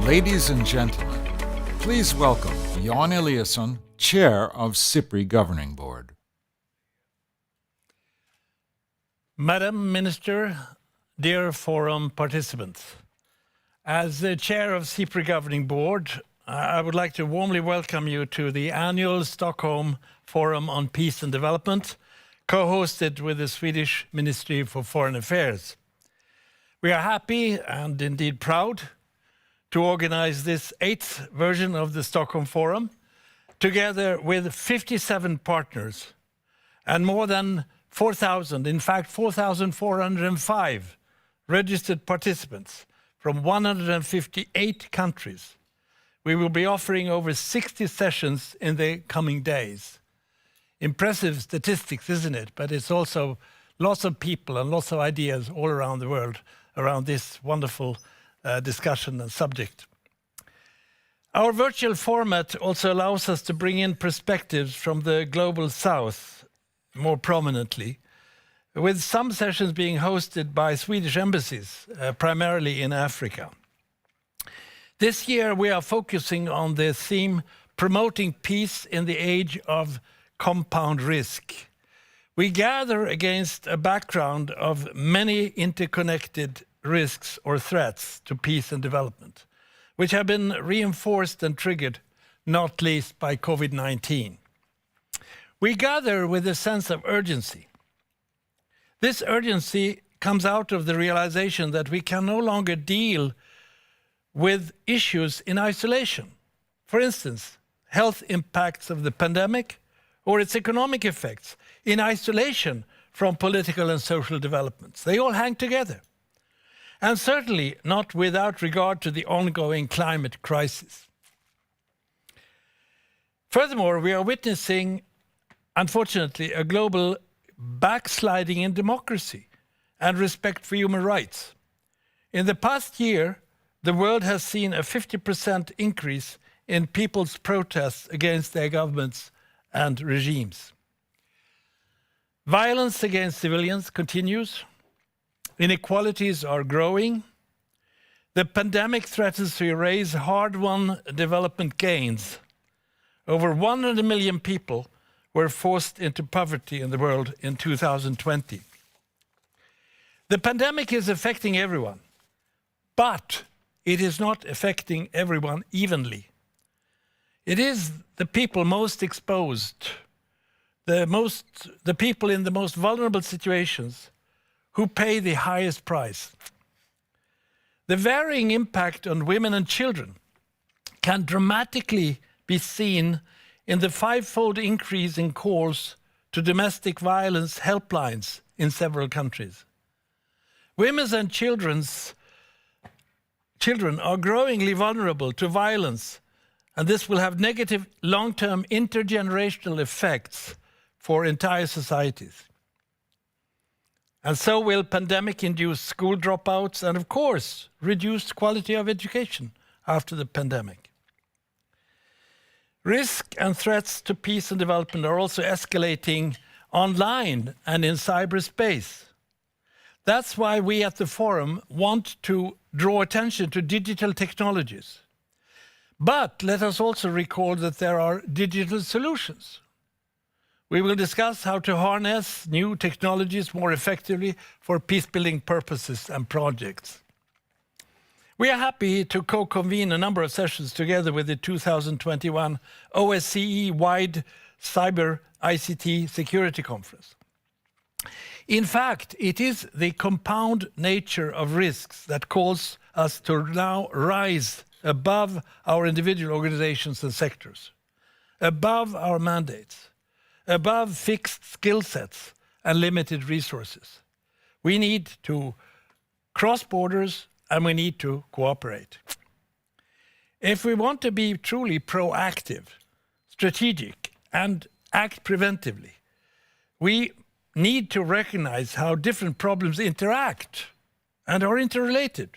Ladies and gentlemen, please welcome Jan Eliasson, Chair of SIPRI Governing Board. Madam Minister, dear forum participants, as the Chair of SIPRI Governing Board, I would like to warmly welcome you to the annual Stockholm Forum on Peace and Development, co-hosted with the Swedish Ministry for Foreign Affairs. We are happy and indeed proud to organize this 8th version of the Stockholm Forum, together with 57 partners and more than 4,000, in fact 4,405 registered participants from 158 countries. We will be offering over 60 sessions in the coming days. Impressive statistics, isn't it? But it's also lots of people and lots of ideas all around the world around this wonderful discussion and subject. Our virtual format also allows us to bring in perspectives from the global south more prominently, with some sessions being hosted by Swedish embassies, primarily in Africa. This year we are focusing on the theme promoting peace in the age of compound risk. We gather against a background of many interconnected risks or threats to peace and development, which have been reinforced and triggered, not least by COVID-19. We gather with a sense of urgency. This urgency comes out of the realization that we can no longer deal with issues in isolation. For instance, health impacts of the pandemic or its economic effects in isolation from political and social developments. They all hang together. And certainly not without regard to the ongoing climate crisis. Furthermore, we are witnessing, unfortunately, a global backsliding in democracy and respect for human rights. In the past year, the world has seen a 50% increase in people's protests against their governments and regimes. Violence against civilians continues. Inequalities are growing. The pandemic threatens to erase hard-won development gains. Over 100 million people were forced into poverty in the world in 2020. The pandemic is affecting everyone, but it is not affecting everyone evenly. It is the people most exposed, the people in the most vulnerable situations who pay the highest price. The varying impact on women and children can dramatically be seen in the 5-fold increase in calls to domestic violence helplines in several countries. Women and children are growingly vulnerable to violence, and this will have negative long-term intergenerational effects for entire societies. And so will pandemic-induced school dropouts and, of course, reduced quality of education after the pandemic. Risk and threats to peace and development are also escalating online and in cyberspace. That's why we at the Forum want to draw attention to digital technologies. But let us also recall that there are digital solutions. We will discuss how to harness new technologies more effectively for peace-building purposes and projects. We are happy to co-convene a number of sessions together with the 2021 OSCE-wide Cyber ICT Security Conference. In fact, it is the compound nature of risks that calls us to now rise above our individual organizations and sectors, above our mandates, above fixed skill sets and limited resources. We need to cross borders and we need to cooperate. If we want to be truly proactive, strategic, and act preventively, we need to recognize how different problems interact and are interrelated.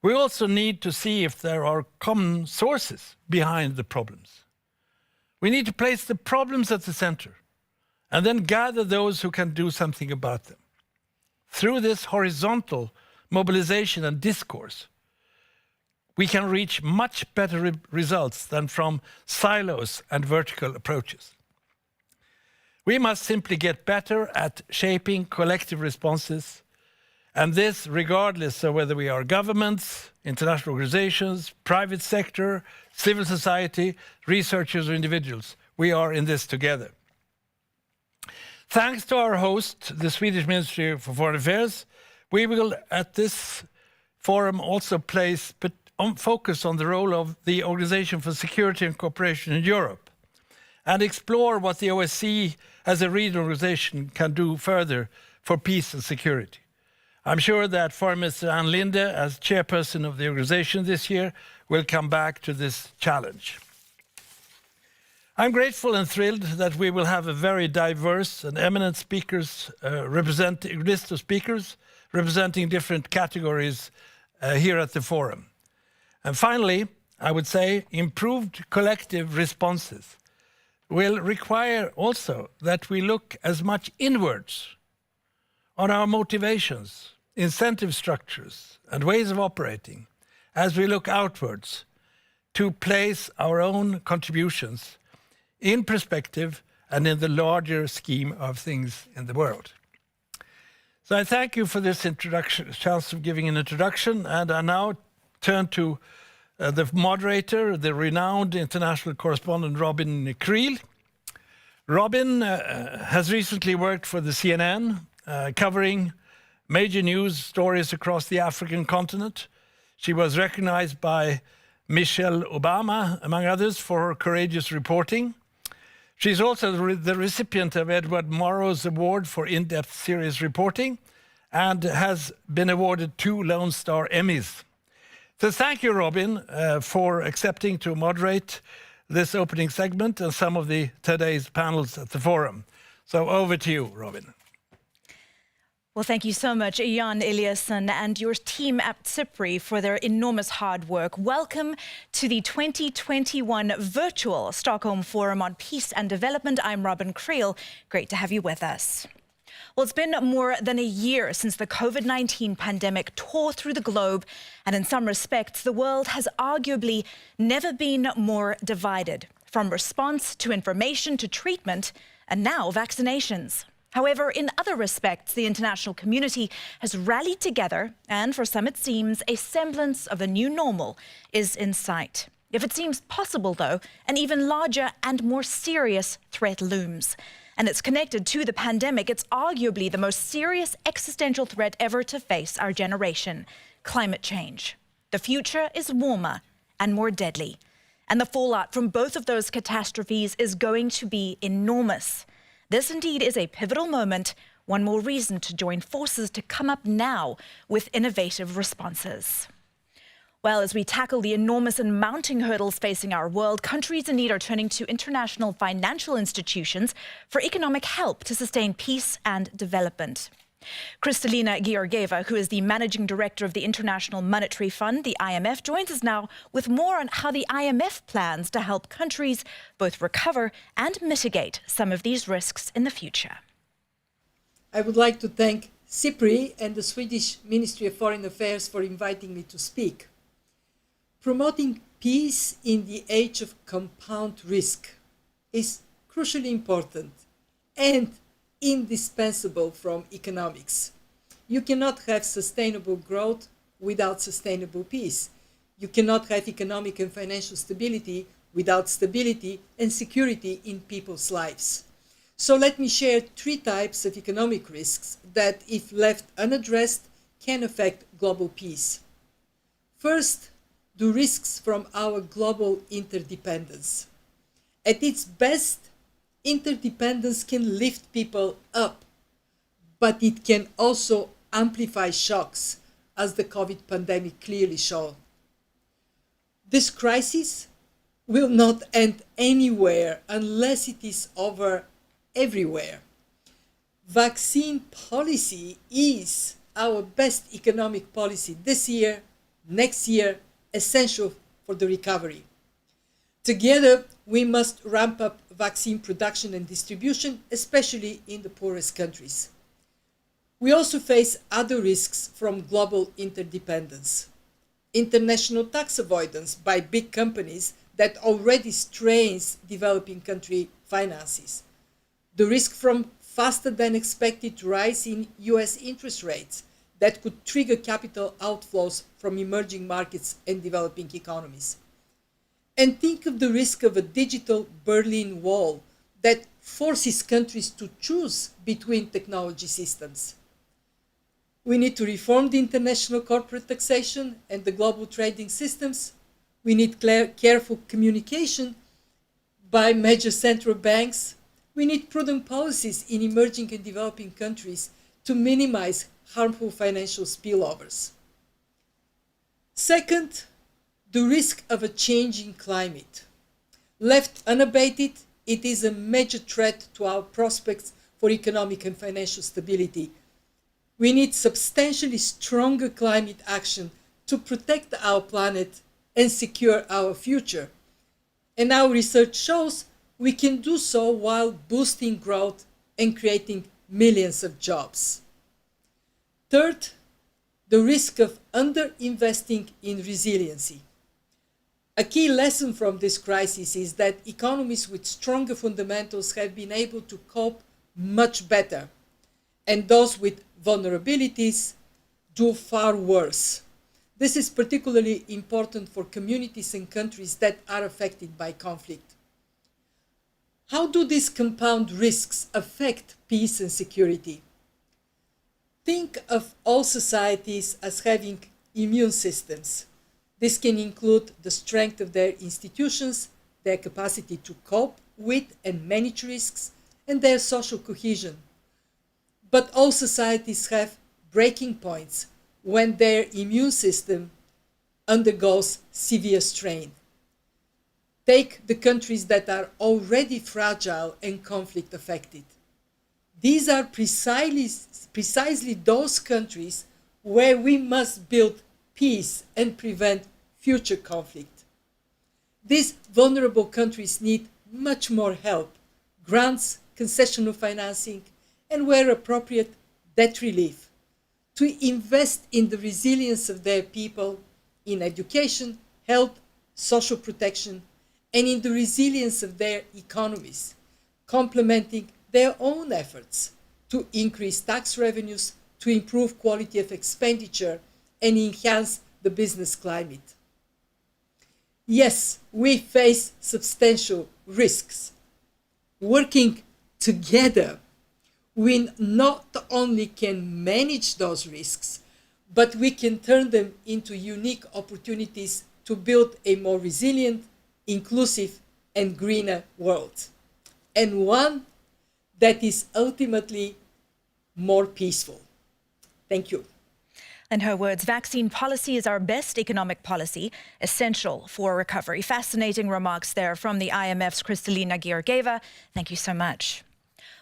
We also need to see if there are common sources behind the problems. We need to place the problems at the center and then gather those who can do something about them. Through this horizontal mobilization and discourse, we can reach much better results than from silos and vertical approaches. We must simply get better at shaping collective responses, and this regardless of whether we are governments, international organizations, private sector, civil society, researchers or individuals. We are in this together. Thanks to our host, the Swedish Ministry for Foreign Affairs, we will at this forum also place focus on the role of the Organization for Security and Cooperation in Europe and explore what the OSCE as a regional organization can do further for peace and security. I'm sure that Foreign Minister Linde, as chairperson of the organization this year, will come back to this challenge. I'm grateful and thrilled that we will have a very diverse and eminent speakers, list of speakers representing different categories here at the forum. And finally, I would say improved collective responses will require also that we look as much inwards on our motivations, incentive structures, and ways of operating as we look outwards to place our own contributions in perspective and in the larger scheme of things in the world. So I thank you for this introduction, chance of giving an introduction, and I now turn to the moderator, the renowned international correspondent Robyn Kriel. Robyn has recently worked for the CNN, covering major news stories across the African continent. She was recognized by Michelle Obama, among others, for her courageous reporting. She's also the recipient of Edward Murrow's Award for in-depth serious reporting and has been awarded 2 Lone Star Emmys. So thank you, Robyn, for accepting to moderate this opening segment and some of today's panels at the forum. So over to you, Robyn. Well, thank you so much, Jan Eliasson and your team at SIPRI for their enormous hard work. Welcome to the 2021 virtual Stockholm Forum on Peace and Development. I'm Robyn Kriel. Great to have you with us. Well, it's been more than a year since the COVID-19 pandemic tore through the globe, and in some respects, the world has arguably never been more divided, from response to information to treatment, and now vaccinations. However, in other respects, the international community has rallied together, and for some it seems a semblance of a new normal is in sight. If it seems possible, though, an even larger and more serious threat looms. And it's connected to the pandemic. It's arguably the most serious existential threat ever to face our generation: climate change. The future is warmer and more deadly. And the fallout from both of those catastrophes is going to be enormous. This indeed is a pivotal moment, one more reason to join forces to come up now with innovative responses. Well, as we tackle the enormous and mounting hurdles facing our world, countries in need are turning to international financial institutions for economic help to sustain peace and development. Kristalina, Georgieva, who is the managing director of the International Monetary Fund, the IMF, joins us now with more on how the IMF plans to help countries both recover and mitigate some of these risks in the future. I would like to thank SIPRI and the Swedish Ministry of Foreign Affairs for inviting me to speak. Promoting peace in the age of compound risk is crucially important and indispensable from economics. You cannot have sustainable growth without sustainable peace. You cannot have economic and financial stability without stability and security in people's lives. So let me share 3 types of economic risks that, if left unaddressed, can affect global peace. First, the risks from our global interdependence. At its best, interdependence can lift people up, but it can also amplify shocks, as the COVID pandemic clearly showed. This crisis will not end anywhere unless it is over everywhere. Vaccine policy is our best economic policy this year, next year, essential for the recovery. Together, we must ramp up vaccine production and distribution, especially in the poorest countries. We also face other risks from global interdependence. international tax avoidance by big companies that already strains developing country finances, the risk from faster than expected rise in US interest rates that could trigger capital outflows from emerging markets and developing economies. And think of the risk of a digital Berlin Wall that forces countries to choose between technology systems. We need to reform the international corporate taxation and the global trading systems. We need careful communication by major central banks. We need prudent policies in emerging and developing countries to minimize harmful financial spillovers. Second, the risk of a changing climate. Left unabated, it is a major threat to our prospects for economic and financial stability. We need substantially stronger climate action to protect our planet and secure our future. And our research shows we can do so while boosting growth and creating millions of jobs. Third, the risk of underinvesting in resiliency. A key lesson from this crisis is that economies with stronger fundamentals have been able to cope much better, and those with vulnerabilities do far worse. This is particularly important for communities and countries that are affected by conflict. How do these compound risks affect peace and security? Think of all societies as having immune systems. This can include the strength of their institutions, their capacity to cope with and manage risks, and their social cohesion. But all societies have breaking points when their immune system undergoes severe strain. Take the countries that are already fragile and conflict affected. These are precisely those countries where we must build peace and prevent future conflict. These vulnerable countries need much more help, grants, concessional financing, and where appropriate, debt relief, to invest in the resilience of their people, in education, health, social protection, and in the resilience of their economies, complementing their own efforts to increase tax revenues, to improve quality of expenditure, and enhance the business climate. Yes, we face substantial risks. Working together, we not only can manage those risks, but we can turn them into unique opportunities to build a more resilient, inclusive, and greener world, and one that is ultimately more peaceful. Thank you. In her words, vaccine policy is our best economic policy, essential for recovery. Fascinating remarks there from the IMF's Kristalina Georgieva. Thank you so much.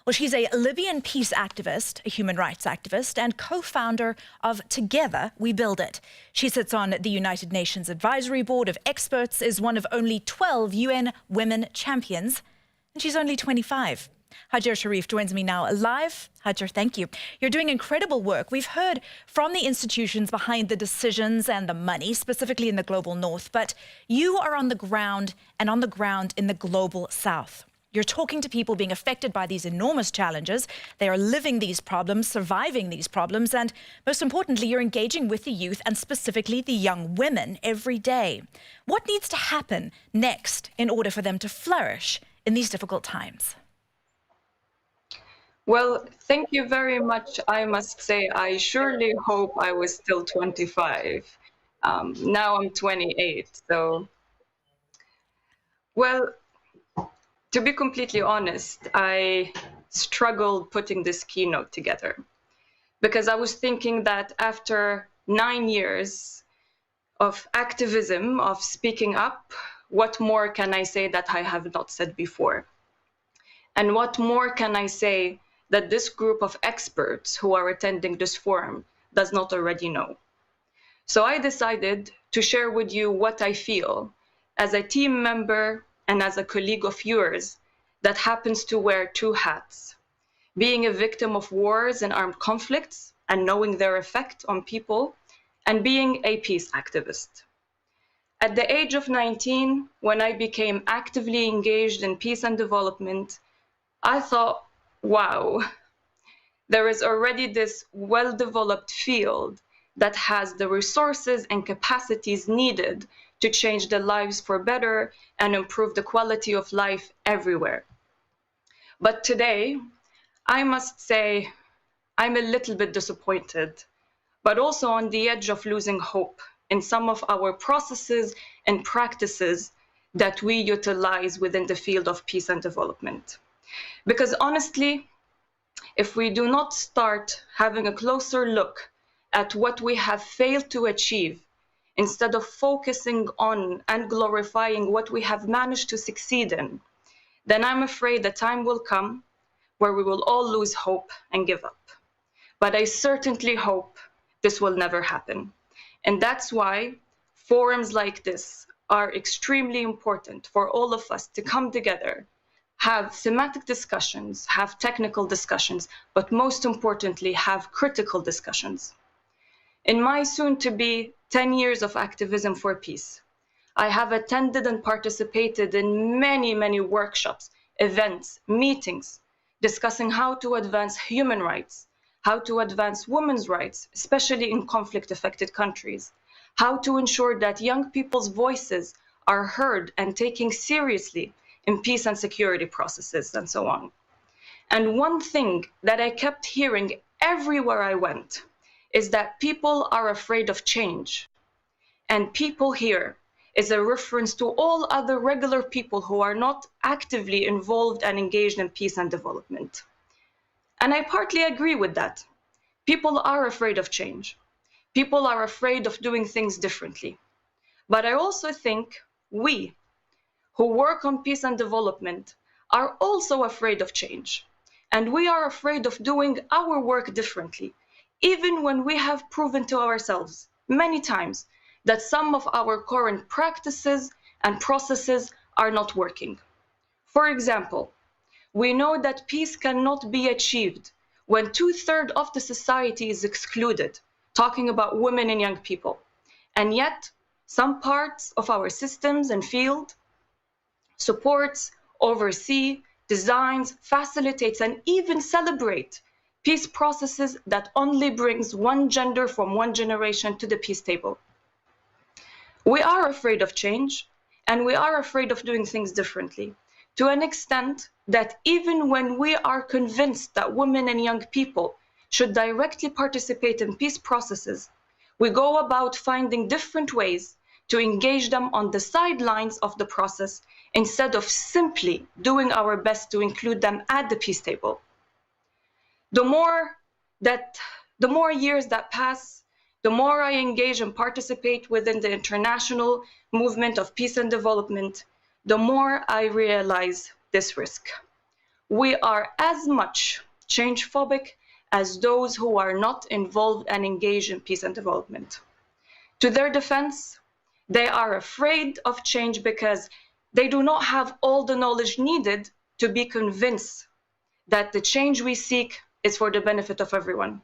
Well, she's a Libyan peace activist, a human rights activist, and co-founder of Together We Build It. She sits on the United Nations Advisory Board of Experts, is one of only 12 UN women champions, and she's only 25. Hajer Sharief joins me now live. Hajer, thank you. You're doing incredible work. We've heard from the institutions behind the decisions and the money, specifically in the global north, but you are on the ground and on the ground in the global south. You're talking to people being affected by these enormous challenges. They are living these problems, surviving these problems, and most importantly, you're engaging with the youth and specifically the young women every day. What needs to happen next in order for them to flourish in these difficult times? Well, thank you very much. I must say, I surely hope I was still 25. Now I'm 28, so... Well, to be completely honest, I struggled putting this keynote together because I was thinking that after 9 years of activism, of speaking up, what more can I say that I have not said before? And what more can I say that this group of experts who are attending this forum does not already know? So I decided to share with you what I feel as a team member and as a colleague of yours that happens to wear two hats, being a victim of wars and armed conflicts and knowing their effect on people, and being a peace activist. At the age of 19, when I became actively engaged in peace and development, I thought, wow, there is already this well-developed field that has the resources and capacities needed to change the lives for better and improve the quality of life everywhere. But today, I must say, I'm a little bit disappointed, but also on the edge of losing hope in some of our processes and practices that we utilize within the field of peace and development. Because honestly, if we do not start having a closer look at what we have failed to achieve, instead of focusing on and glorifying what we have managed to succeed in, then I'm afraid the time will come where we will all lose hope and give up. But I certainly hope this will never happen. And that's why forums like this are extremely important for all of us to come together, have thematic discussions, have technical discussions, but most importantly, have critical discussions. In my soon-to-be 10 years of activism for peace, I have attended and participated in many workshops, events, meetings, discussing how to advance human rights, how to advance women's rights, especially in conflict-affected countries, how to ensure that young people's voices are heard and taken seriously in peace and security processes, and so on. And one thing that I kept hearing everywhere I went is that people are afraid of change. And people here is a reference to all other regular people who are not actively involved and engaged in peace and development. And I partly agree with that. People are afraid of change. People are afraid of doing things differently. But I also think we, who work on peace and development, are also afraid of change. And we are afraid of doing our work differently, even when we have proven to ourselves many times that some of our current practices and processes are not working. For example, we know that peace cannot be achieved when 2/3 of the society is excluded, talking about women and young people. And yet, some parts of our systems and field supports, oversee, designs, facilitates, and even celebrate peace processes that only brings one gender from one generation to the peace table. We are afraid of change, and we are afraid of doing things differently, to an extent that even when we are convinced that women and young people should directly participate in peace processes, we go about finding different ways to engage them on the sidelines of the process instead of simply doing our best to include them at the peace table. The more years that pass, the more I engage and participate within the international movement of peace and development, the more I realize this risk. We are as much change phobic as those who are not involved and engaged in peace and development. To their defense, they are afraid of change because they do not have all the knowledge needed to be convinced that the change we seek is for the benefit of everyone.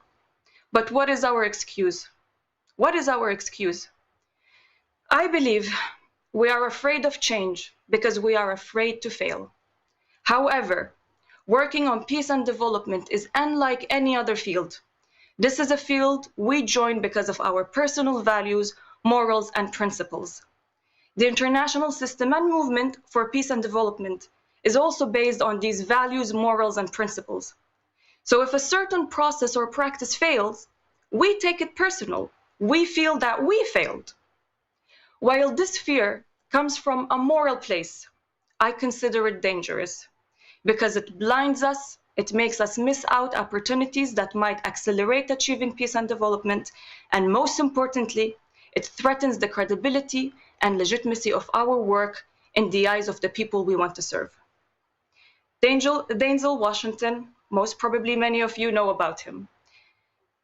But what is our excuse? What is our excuse? I believe we are afraid of change because we are afraid to fail. However, working on peace and development is unlike any other field. This is a field we join because of our personal values, morals, and principles. The international system and movement for peace and development is also based on these values, morals, and principles. So if a certain process or practice fails, we take it personal. We feel that we failed. While this fear comes from a moral place, I consider it dangerous because it blinds us, it makes us miss out opportunities that might accelerate achieving peace and development, and most importantly, it threatens the credibility and legitimacy of our work in the eyes of the people we want to serve. Denzel Washington, most probably many of you know about him.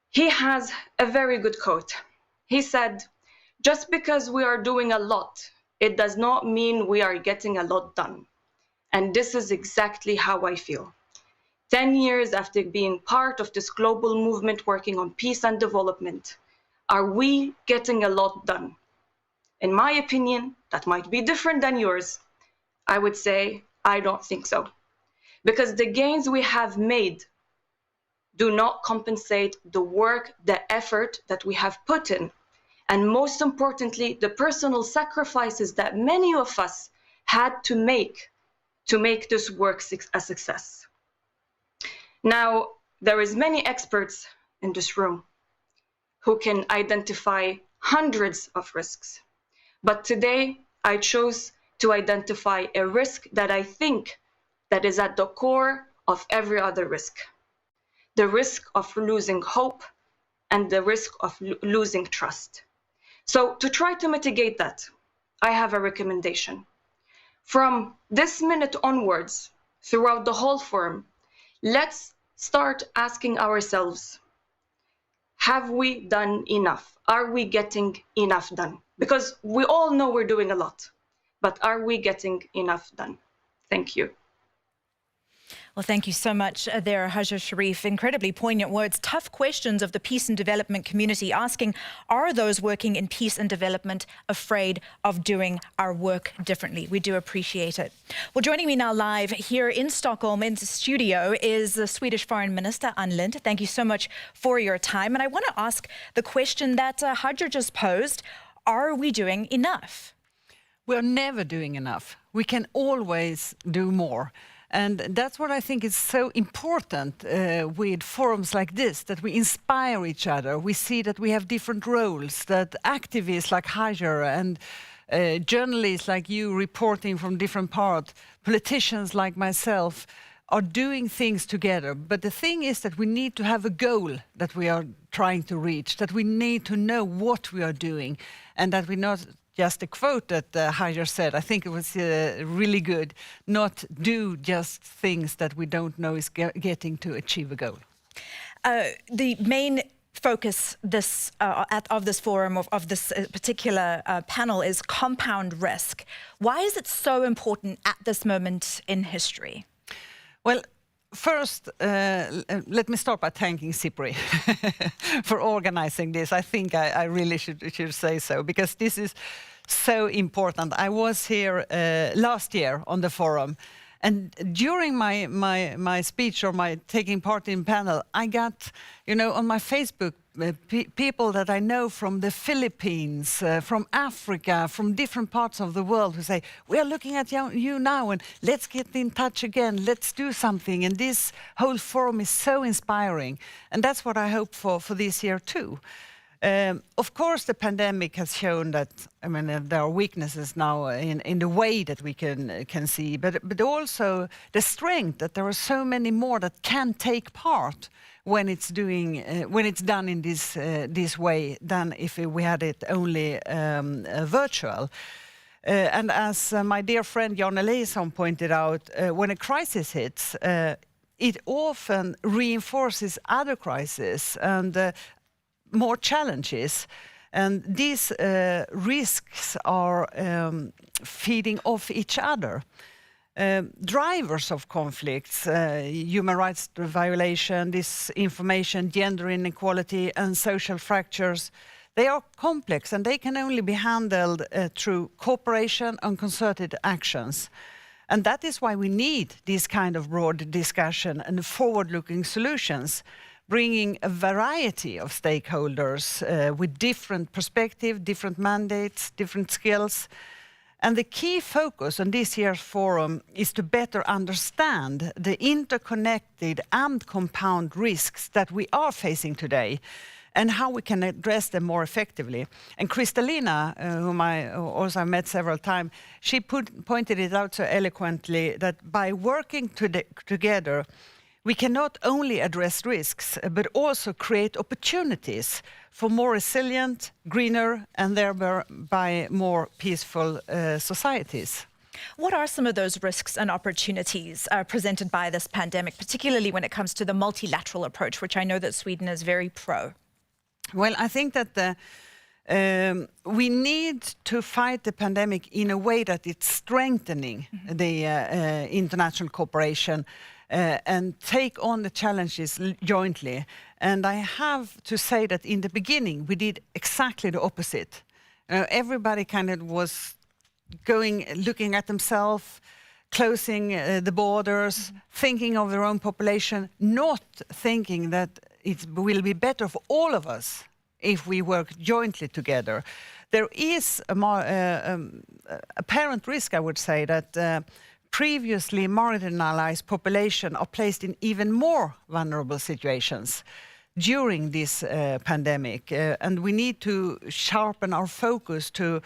He has a very good quote. He said, "Just because we are doing a lot, it does not mean we are getting a lot done." And this is exactly how I feel. 10 years after being part of this global movement working on peace and development, Are we getting a lot done? In my opinion, that might be different than yours. I would say, I don't think so. Because the gains we have made do not compensate the work, the effort that we have put in. And most importantly, the personal sacrifices that many of us had to make this work a success. Now, there is many experts in this room who can identify hundreds of risks. But today, I chose to identify a risk that I think that is at the core of every other risk. The risk of losing hope and the risk of losing trust. So to try to mitigate that, I have a recommendation. From this minute onwards, throughout the whole forum, let's start asking ourselves, have we done enough? Are we getting enough done? Because we all know we're doing a lot, but are we getting enough done? Thank you. Well, thank you so much there, Hajer, Sharief. Incredibly poignant words, tough questions of the peace and development community, asking, are those working in peace and development afraid of doing our work differently? We do appreciate it. Well, joining me now live here in Stockholm in the studio is the Swedish Foreign Minister, Linde. Thank you so much for your time. And I want to ask the question that Hajer just posed, are we doing enough? We're never doing enough. We can always do more. And that's what I think is so important with forums like this, that we inspire each other. We see that we have different roles, that activists like Hajer and journalists like you reporting from different parts, politicians like myself, are doing things together. But the thing is that we need to have a goal that we are trying to reach, that we need to know what we are doing, and that we not just a quote that Hajer said, I think it was really good, not do just things that we don't know is getting to achieve a goal. The main focus of this forum, of this particular panel, is compound risk. Why is it so important at this moment in history? Well, first, let me start by thanking SIPRI for organizing this. I think I really should say so, because this is so important. I was here last year on the forum, and during my speech or my taking part in panel, I got, on my Facebook, people that I know from the Philippines, from Africa, from different parts of the world, who say, we are looking at you now, and let's get in touch again, let's do something. And this whole forum is so inspiring. And that's what I hope for this year too. Of course, the pandemic has shown that, there are weaknesses now in the way that we can see, but also the strength that there are so many more that can take part when it's done in this way than if we had it only virtual. And as my dear friend Eliasson pointed out, when a crisis hits, it often reinforces other crises and more challenges. And these risks are feeding off each other. Drivers of conflicts, human rights violation, disinformation, gender inequality, and social fractures, they are complex, and they can only be handled through cooperation and concerted actions. And that is why we need this kind of broad discussion and forward-looking solutions, bringing a variety of stakeholders with different perspectives, different mandates, different skills. And the key focus on this year's forum is to better understand the interconnected and compound risks that we are facing today, and how we can address them more effectively. And Kristalina, whom I also met several times, she pointed it out so eloquently that by working together, we can not only address risks, but also create opportunities for more resilient, greener, and thereby more peaceful societies. What are some of those risks and opportunities presented by this pandemic, particularly when it comes to the multilateral approach, which I know that Sweden is very pro? Well, I think that we need to fight the pandemic in a way that it's strengthening the international cooperation and take on the challenges jointly. And I have to say that in the beginning, we did exactly the opposite. Everybody kind of was looking at themselves, closing the borders, thinking of their own population, not thinking that it will be better for all of us if we work jointly together. There is a more apparent risk, I would say, that previously marginalized population are placed in even more vulnerable situations during this pandemic. And we need to sharpen our focus to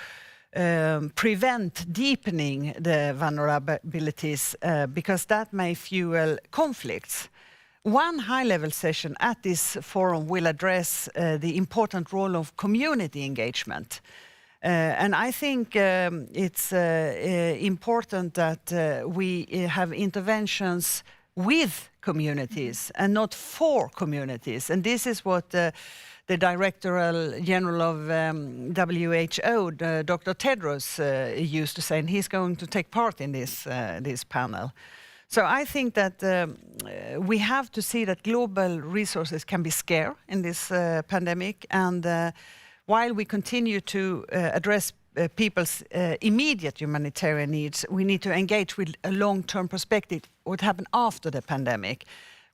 prevent deepening the vulnerabilities because that may fuel conflicts. One high-level session at this forum will address the important role of community engagement. And I think it's important that we have interventions with communities and not for communities. And this is what the Director General of WHO, Dr. Tedros, used to say, and he's going to take part in this panel. So I think that we have to see that global resources can be scarce in this pandemic, and while we continue to address people's immediate humanitarian needs, we need to engage with a long-term perspective, what happened after the pandemic.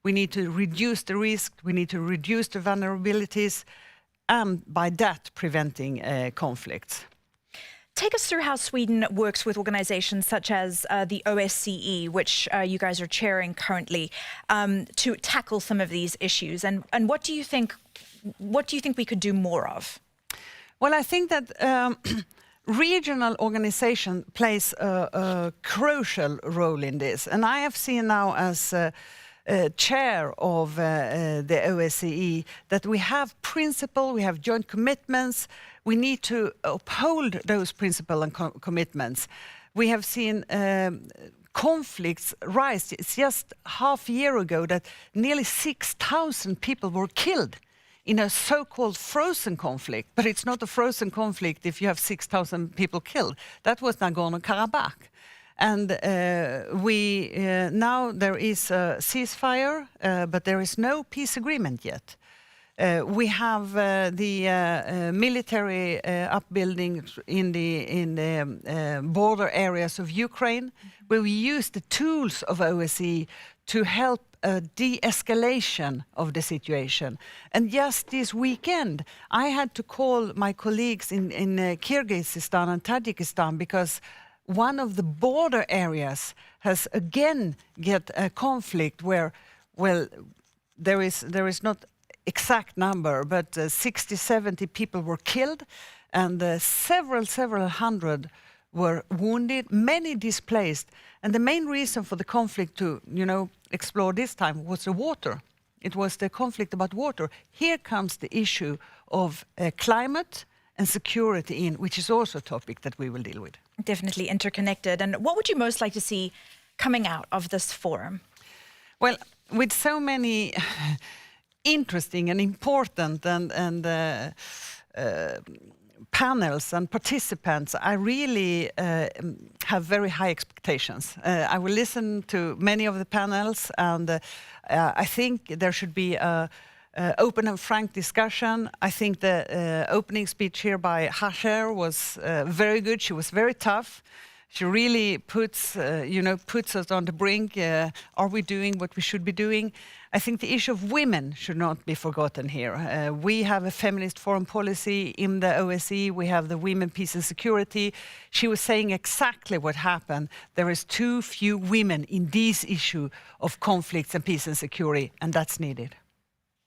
We need to reduce the risk, we need to reduce the vulnerabilities, and by that preventing conflicts. Take us through how Sweden works with organizations such as the OSCE, which you guys are chairing currently, to tackle some of these issues. And what do you think we could do more of? Well, I think that regional organization plays a crucial role in this. And I have seen now as chair of the OSCE that we have principle, we have joint commitments. We need to uphold those principles and commitments. We have seen conflicts rise. It's just half a year ago that nearly 6,000 people were killed in a so-called frozen conflict. But it's not a frozen conflict if you have 6,000 people killed. That was Nagorno-Karabakh. And now there is a ceasefire, but there is no peace agreement yet. We have the military upbuilding in the border areas of Ukraine, where we use the tools of OSCE to help a de-escalation of the situation. And just this weekend, I had to call my colleagues in Kyrgyzstan and Tajikistan because one of the border areas has again get a conflict where, well, there is not exact number, but 60, 70 people were killed, and several hundred were wounded, many displaced. And the main reason for the conflict to, explore this time was the water. It was the conflict about water. Here comes the issue of climate and security which is also a topic that we will deal with. Definitely interconnected. And what would you most like to see coming out of this forum? Well, with so many interesting and important and panels and participants, I really have very high expectations. I will listen to many of the panels, and I think there should be a open and frank discussion. I think the opening speech here by Hajer was very good. She was very tough. She really puts us on the brink. Are we doing what we should be doing? I think the issue of women should not be forgotten here. We have a feminist foreign policy in the OSCE. We have the Women, Peace and Security. She was saying exactly what happened. There is too few women in this issue of conflicts and peace and security, and that's needed.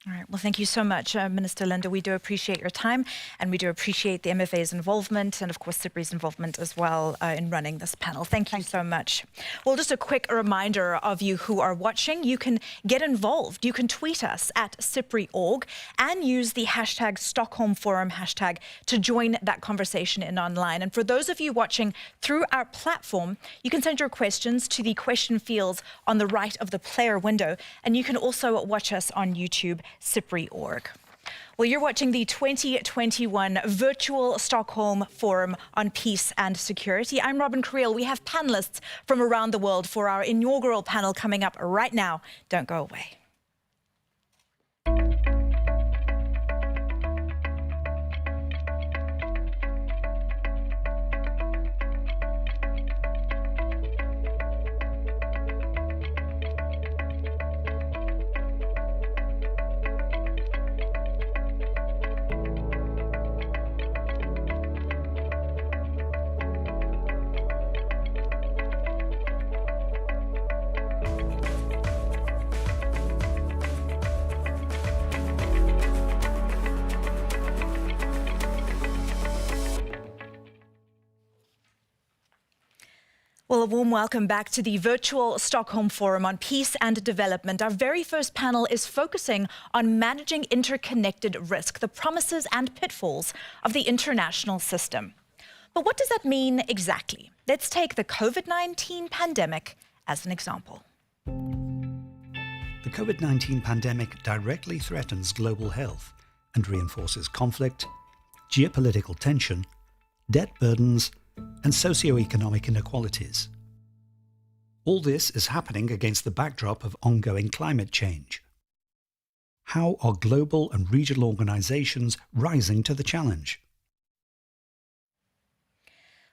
All right. Well, thank you so much, Minister Linde. We do appreciate your time, and we do appreciate the MFA's involvement and, of course, SIPRI's involvement as well in running this panel. Thank you so much. Well, just a quick reminder of you who are watching, you can get involved. You can tweet us at SIPRI.org and use the hashtag Stockholm Forum hashtag to join that conversation in online. And for those of you watching through our platform, you can send your questions to the question fields on the right of the player window, and you can also watch us on YouTube. SIPRI.org. Well, you're watching the 2021 Virtual Stockholm Forum on Peace and Security. I'm Robyn Kriel. We have panelists from around the world for our inaugural panel coming up right now. Don't go away. Well, a warm welcome back to the virtual Stockholm Forum on Peace and Development. Our very first panel is focusing on managing interconnected risk, the promises and pitfalls of the international system. But what does that mean exactly? Let's take the COVID-19 pandemic as an example. The COVID-19 pandemic directly threatens global health and reinforces conflict, geopolitical tension, debt burdens, and socio-economic inequalities. All this is happening against the backdrop of ongoing climate change. How are global and regional organizations rising to the challenge?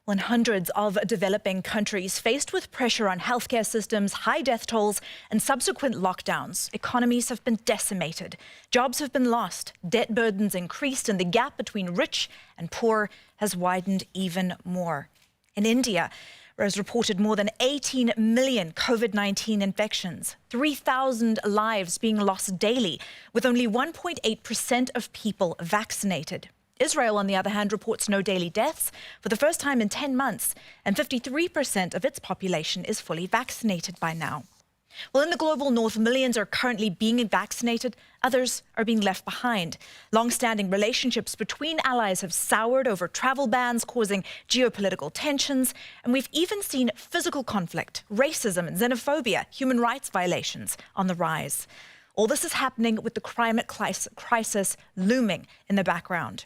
When hundreds of developing countries faced with pressure on healthcare systems, high death tolls, and subsequent lockdowns, economies have been decimated, jobs have been lost, debt burdens increased, and the gap between rich and poor has widened even more. In India, has reported more than 18 million COVID-19 infections, 3,000 lives being lost daily, with only 1.8% of people vaccinated. Israel, on the other hand, reports no daily deaths for the first time in 10 months, and 53% of its population is fully vaccinated by now. Well, in the global north, millions are currently being vaccinated, others are being left behind. Long-standing relationships between allies have soured over travel bans, causing geopolitical tensions, and we've even seen physical conflict, racism and xenophobia, human rights violations on the rise. All this is happening with the climate crisis looming in the background.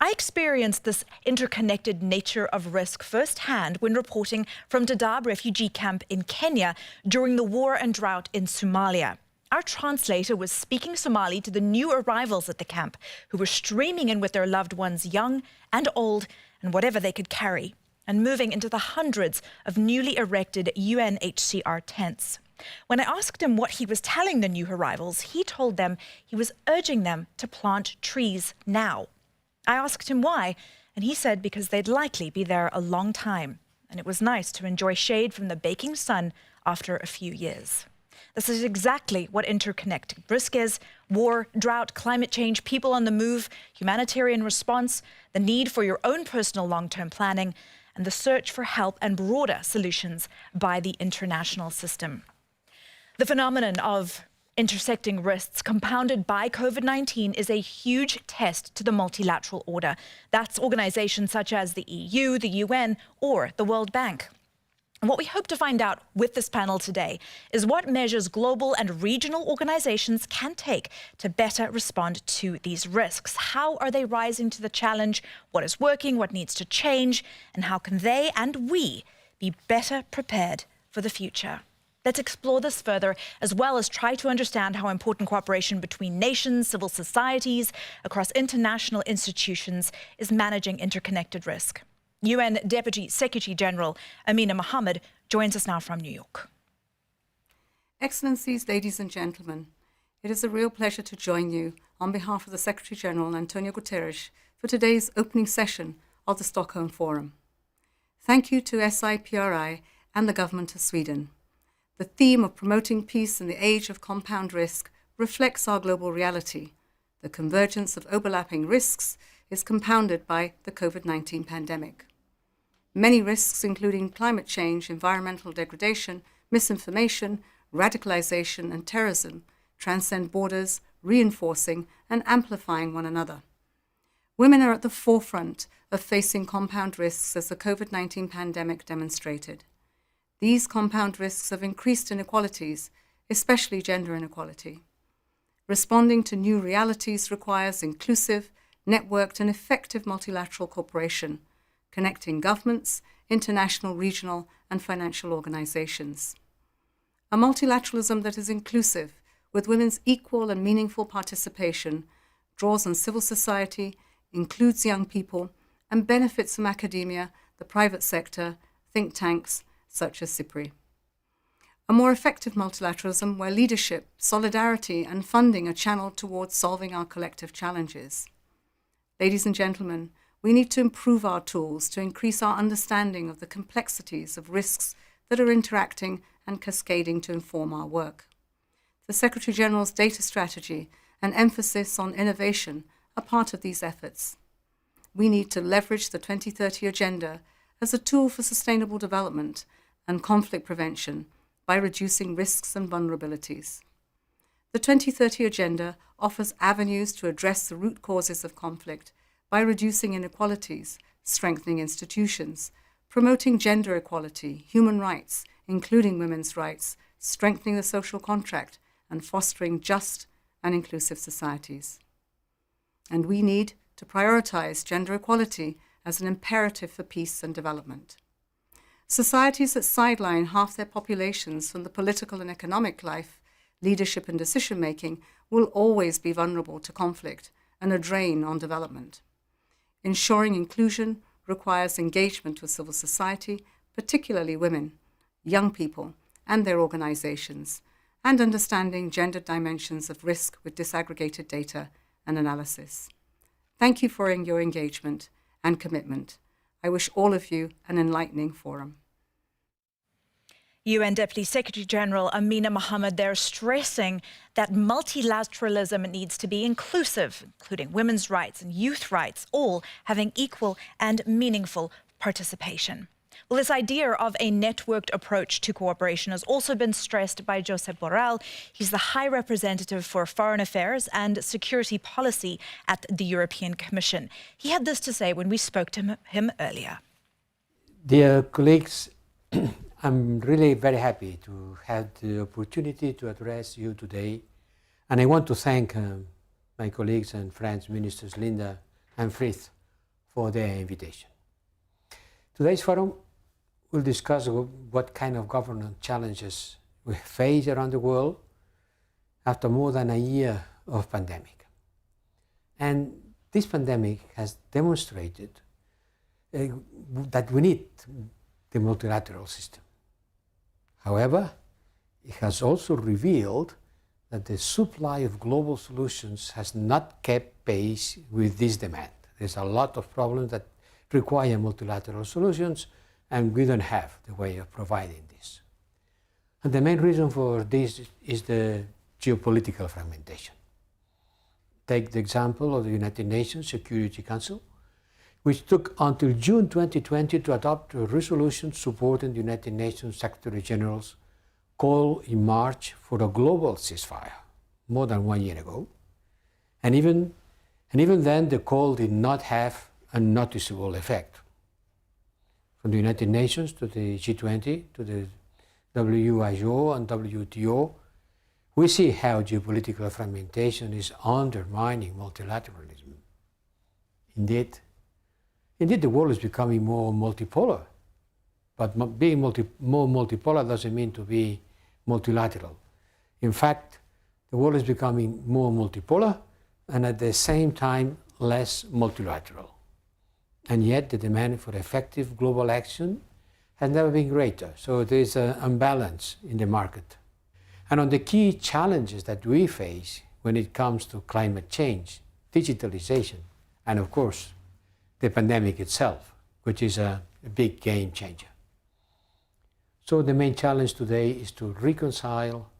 I experienced this interconnected nature of risk firsthand when reporting from Dadaab refugee camp in Kenya during the war and drought in Somalia. Our translator was speaking Somali to the new arrivals at the camp, who were streaming in with their loved ones, young and old, and whatever they could carry, and moving into the hundreds of newly erected UNHCR tents. When I asked him what he was telling the new arrivals, he told them he was urging them to plant trees now. I asked him why, and he said because they'd likely be there a long time, and it was nice to enjoy shade from the baking sun after a few years. This is exactly what interconnected risk is: war, drought, climate change, people on the move, humanitarian response, the need for your own personal long-term planning, and the search for help and broader solutions by the international system. The phenomenon of intersecting risks compounded by COVID-19 is a huge test to the multilateral order. That's organizations such as the EU, the UN, or the World Bank. And what we hope to find out with this panel today is what measures global and regional organizations can take to better respond to these risks. How are they rising to the challenge? What is working? What needs to change? And how can they and we be better prepared for the future? Let's explore this further, as well as try to understand how important cooperation between nations, civil societies, across international institutions is managing interconnected risk. UN Deputy Secretary General Amina Mohammed joins us now from New York. Excellencies, ladies and gentlemen, it is a real pleasure to join you on behalf of the Secretary General Antonio Guterres for today's opening session of the Stockholm Forum. Thank you to SIPRI and the Government of Sweden. The theme of promoting peace in the age of compound risk reflects our global reality. The convergence of overlapping risks is compounded by the COVID-19 pandemic. Many risks, including climate change, environmental degradation, misinformation, radicalization, and terrorism, transcend borders, reinforcing and amplifying one another. Women are at the forefront of facing compound risks, as the COVID-19 pandemic demonstrated. These compound risks have increased inequalities, especially gender inequality. Responding to new realities requires inclusive, networked and effective multilateral cooperation, connecting governments, international, regional and financial organizations. A multilateralism that is inclusive, with women's equal and meaningful participation, draws on civil society, includes young people, and benefits from academia, the private sector, think tanks, such as SIPRI. A more effective multilateralism where leadership, solidarity and funding are channeled towards solving our collective challenges. Ladies and gentlemen, we need to improve our tools to increase our understanding of the complexities of risks that are interacting and cascading to inform our work. The Secretary General's data strategy and emphasis on innovation are part of these efforts. We need to leverage the 2030 Agenda as a tool for sustainable development and conflict prevention by reducing risks and vulnerabilities. The 2030 Agenda offers avenues to address the root causes of conflict by reducing inequalities, strengthening institutions, promoting gender equality, human rights, including women's rights, strengthening the social contract, and fostering just and inclusive societies. And we need to prioritize gender equality as an imperative for peace and development. Societies that sideline half their populations from the political and economic life, leadership and decision-making will always be vulnerable to conflict and a drain on development. Ensuring inclusion requires engagement with civil society, particularly women, young people, and their organizations, and understanding gender dimensions of risk with disaggregated data and analysis. Thank you for your engagement and commitment. I wish all of you an enlightening forum. UN Deputy Secretary General Amina Mohammed there stressing that multilateralism needs to be inclusive, including women's rights and youth rights, all having equal and meaningful participation. Well, this idea of a networked approach to cooperation has also been stressed by Josep Borrell. He's the High Representative for Foreign Affairs and Security Policy at the European Commission. He had this to say when we spoke to him earlier. Dear colleagues, I'm really very happy to have the opportunity to address you today. And I want to thank my colleagues and friends, Ministers Linde and Frith, for their invitation. Today's forum will discuss what kind of governance challenges we face around the world after more than a year of pandemic. And this pandemic has demonstrated that we need the multilateral system. However, it has also revealed that the supply of global solutions has not kept pace with this demand. There's a lot of problems that require multilateral solutions, and we don't have the way of providing this. And the main reason for this is the geopolitical fragmentation. Take the example of the United Nations Security Council, which took until June 2020 to adopt a resolution supporting the United Nations Secretary General's call in March for a global ceasefire, more than 1 year ago. And even then, the call did not have a noticeable effect. From the United Nations to the G20 to the WIO and WTO, we see how geopolitical fragmentation is undermining multilateralism. Indeed, the world is becoming more multipolar, but being more multipolar doesn't mean to be multilateral. In fact, the world is becoming more multipolar and at the same time less multilateral. And yet the demand for effective global action has never been greater. So there is an imbalance in the market. And on the key challenges that we face when it comes to climate change, digitalization, and of course, the pandemic itself, which is a big game changer. So the main challenge today is to reconcile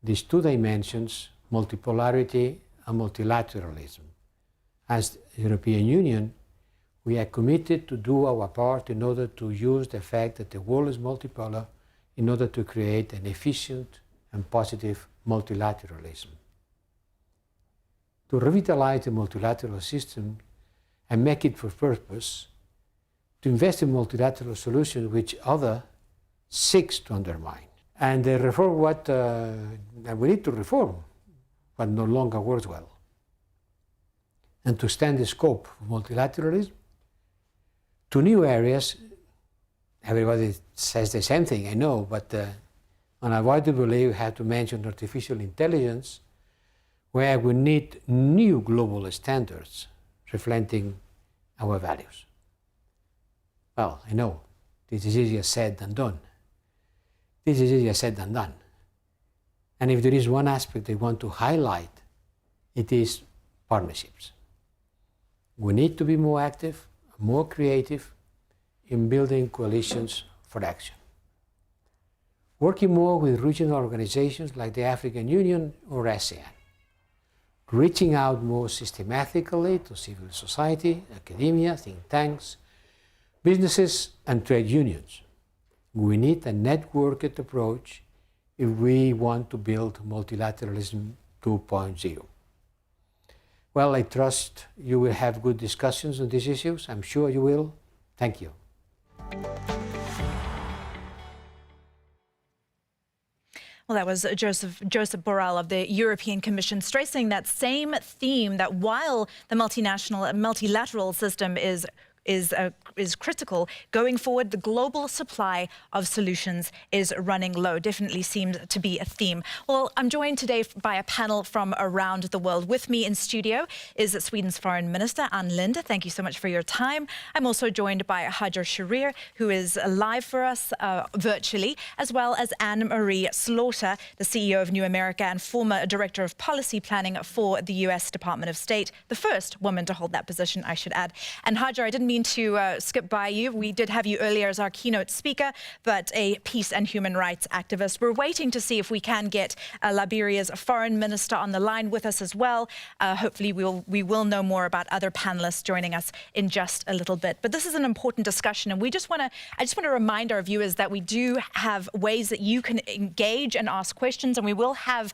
these two dimensions, multipolarity and multilateralism. As the European Union, we are committed to do our part in order to use the fact that the world is multipolar in order to create an efficient and positive multilateralism. To revitalize the multilateral system and make it for purpose, to invest in multilateral solutions which others seeks to undermine. And reform what we need to reform what no longer works well. And to extend the scope of multilateralism to new areas. Everybody says the same thing, I know, but unavoidably we have to mention artificial intelligence, where we need new global standards reflecting our values. Well, I know, this is easier said than done. This is easier said than done. And if there is one aspect I want to highlight, it is partnerships. We need to be more active, more creative in building coalitions for action. Working more with regional organizations like the African Union or ASEAN. Reaching out more systematically to civil society, academia, think tanks, businesses and trade unions. We need a networked approach if we want to build multilateralism 2.0. Well, I trust you will have good discussions on these issues. I'm sure you will. Thank you. Well, that was Joseph Borrell of the European Commission stressing that same theme, that while the multilateral system is critical, going forward, the global supply of solutions is running low. Definitely seems to be a theme. Well, I'm joined today by a panel from around the world. With me in studio is Sweden's Foreign Minister, Linde. Thank you so much for your time. I'm also joined by Hajer Sharief, who is live for us virtually, as well as Anne-Marie Slaughter, the CEO of New America and former Director of Policy Planning for the U.S. Department of State, the first woman to hold that position, I should add. And Hajer, I didn't mean to skip by you. We did have you earlier as our keynote speaker, but a peace and human rights activist. We're waiting to see if we can get Liberia's foreign minister on the line with us as well. Hopefully we will know more about other panelists joining us in just a little bit. But this is an important discussion, and I just want to remind our viewers that we do have ways that you can engage and ask questions, and we will have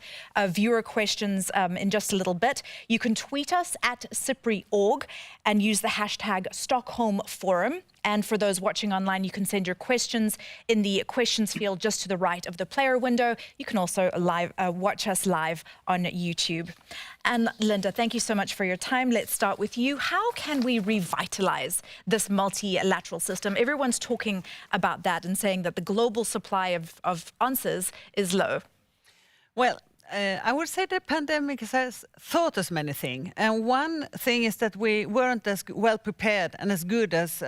viewer questions in just a little bit. You can tweet us at SIPRI.org and use the hashtag Stockholm Forum. And for those watching online, you can send your questions in the questions field just to the right of the player window. You can also watch us live on YouTube. And Linde, thank you so much for your time. Let's start with you. How can we revitalize this multilateral system? Everyone's talking about that and saying that the global supply of answers is low. Well, I would say the pandemic has taught us many things. And one thing is that we weren't as well prepared and as good as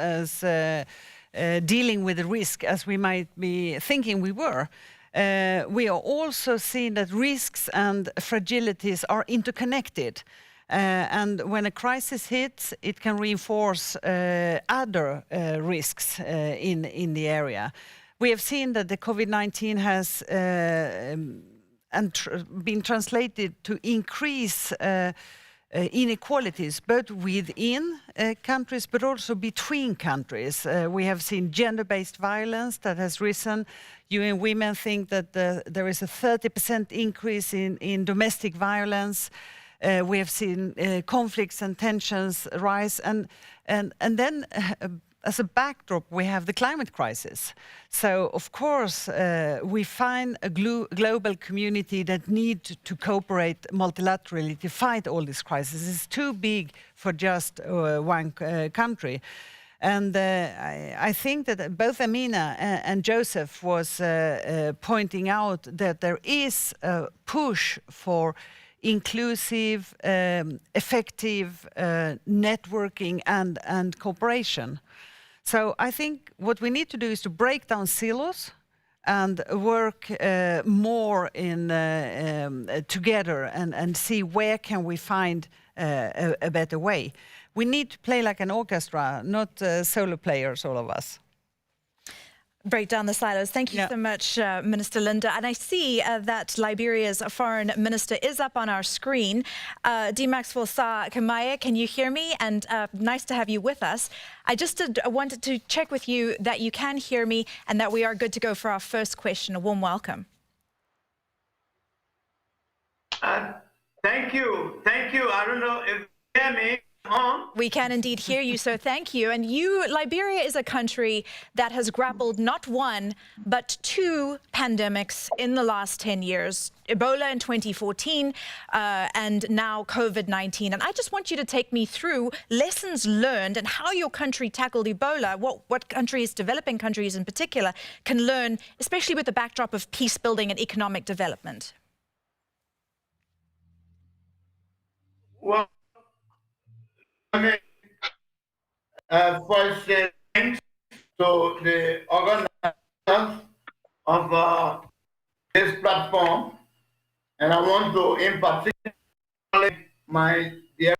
dealing with the risk as we might be thinking we were. We are also seeing that risks and fragilities are interconnected. And when a crisis hits, it can reinforce other risks in the area. We have seen that the COVID-19 has been translated to increase inequalities, both within countries, but also between countries. We have seen gender-based violence that has risen. UN Women think that there is a 30% increase in domestic violence. We have seen conflicts and tensions rise. And then as a backdrop, we have the climate crisis. So, of course, we find a global community that need to cooperate multilaterally to fight all these crises. It's too big for just one country. And I think that both Amina and Joseph was pointing out that there is a push for inclusive, effective networking and cooperation. So I think what we need to do is to break down silos and work more together and see where can we find a better way. We need to play like an orchestra, not solo players, all of us. Break down the silos. Thank you so much, Minister Linde. And I see that Liberia's foreign minister is up on our screen. Dee-Maxwell, Saah, Kemayah, can you hear me? And nice to have you with us. I just wanted to check with you that you can hear me and that we are good to go for our first question. A warm welcome. Thank you. Thank you. I don't know if you hear me. We can indeed hear you, so thank you. And Liberia is a country that has grappled not one, but two pandemics in the last 10 years. Ebola in 2014 and now COVID-19. And I just want you to take me through lessons learned and how your country tackled Ebola, what countries, developing countries in particular, can learn, especially with the backdrop of peace building and economic development. Well, first, thanks to the organizers of this platform, and I want to, in particular, thank my dear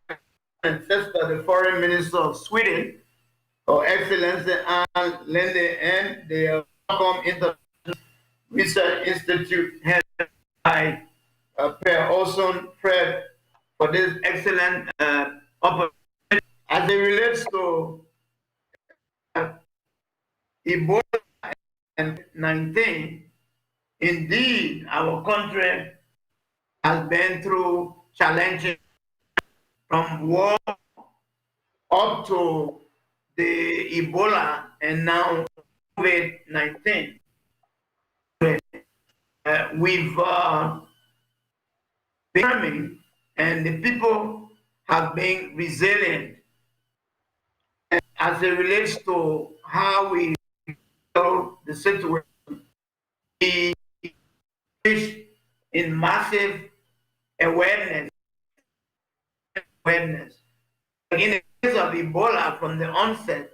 sister, the Foreign Minister of Sweden, Her Excellency Anne Linde, and the Stockholm International Research Institute headed by Per Olsson Fred for this excellent opportunity. As it relates to Ebola COVID-19, indeed, our country has been through challenges from war up to the Ebola and now COVID-19. We've been, and the people have been resilient. And as it relates to how we handle the situation, we fish in massive awareness. In the case of Ebola, from the onset,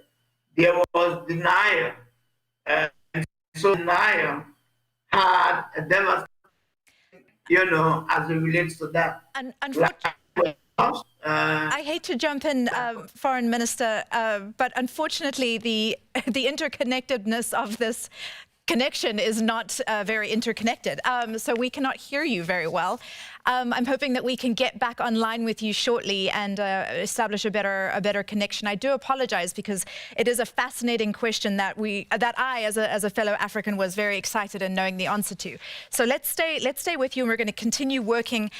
there was denial. And so denial had a devastation, as it relates to that. I hate to jump in, Foreign Minister, but unfortunately the interconnectedness of this connection is not very interconnected, so we cannot hear you very well. I'm hoping that we can get back online with you shortly and establish a better connection. I do apologize because it is a fascinating question that I, as a fellow African, was very excited in knowing the answer to. So let's stay with you, and we're going to continue working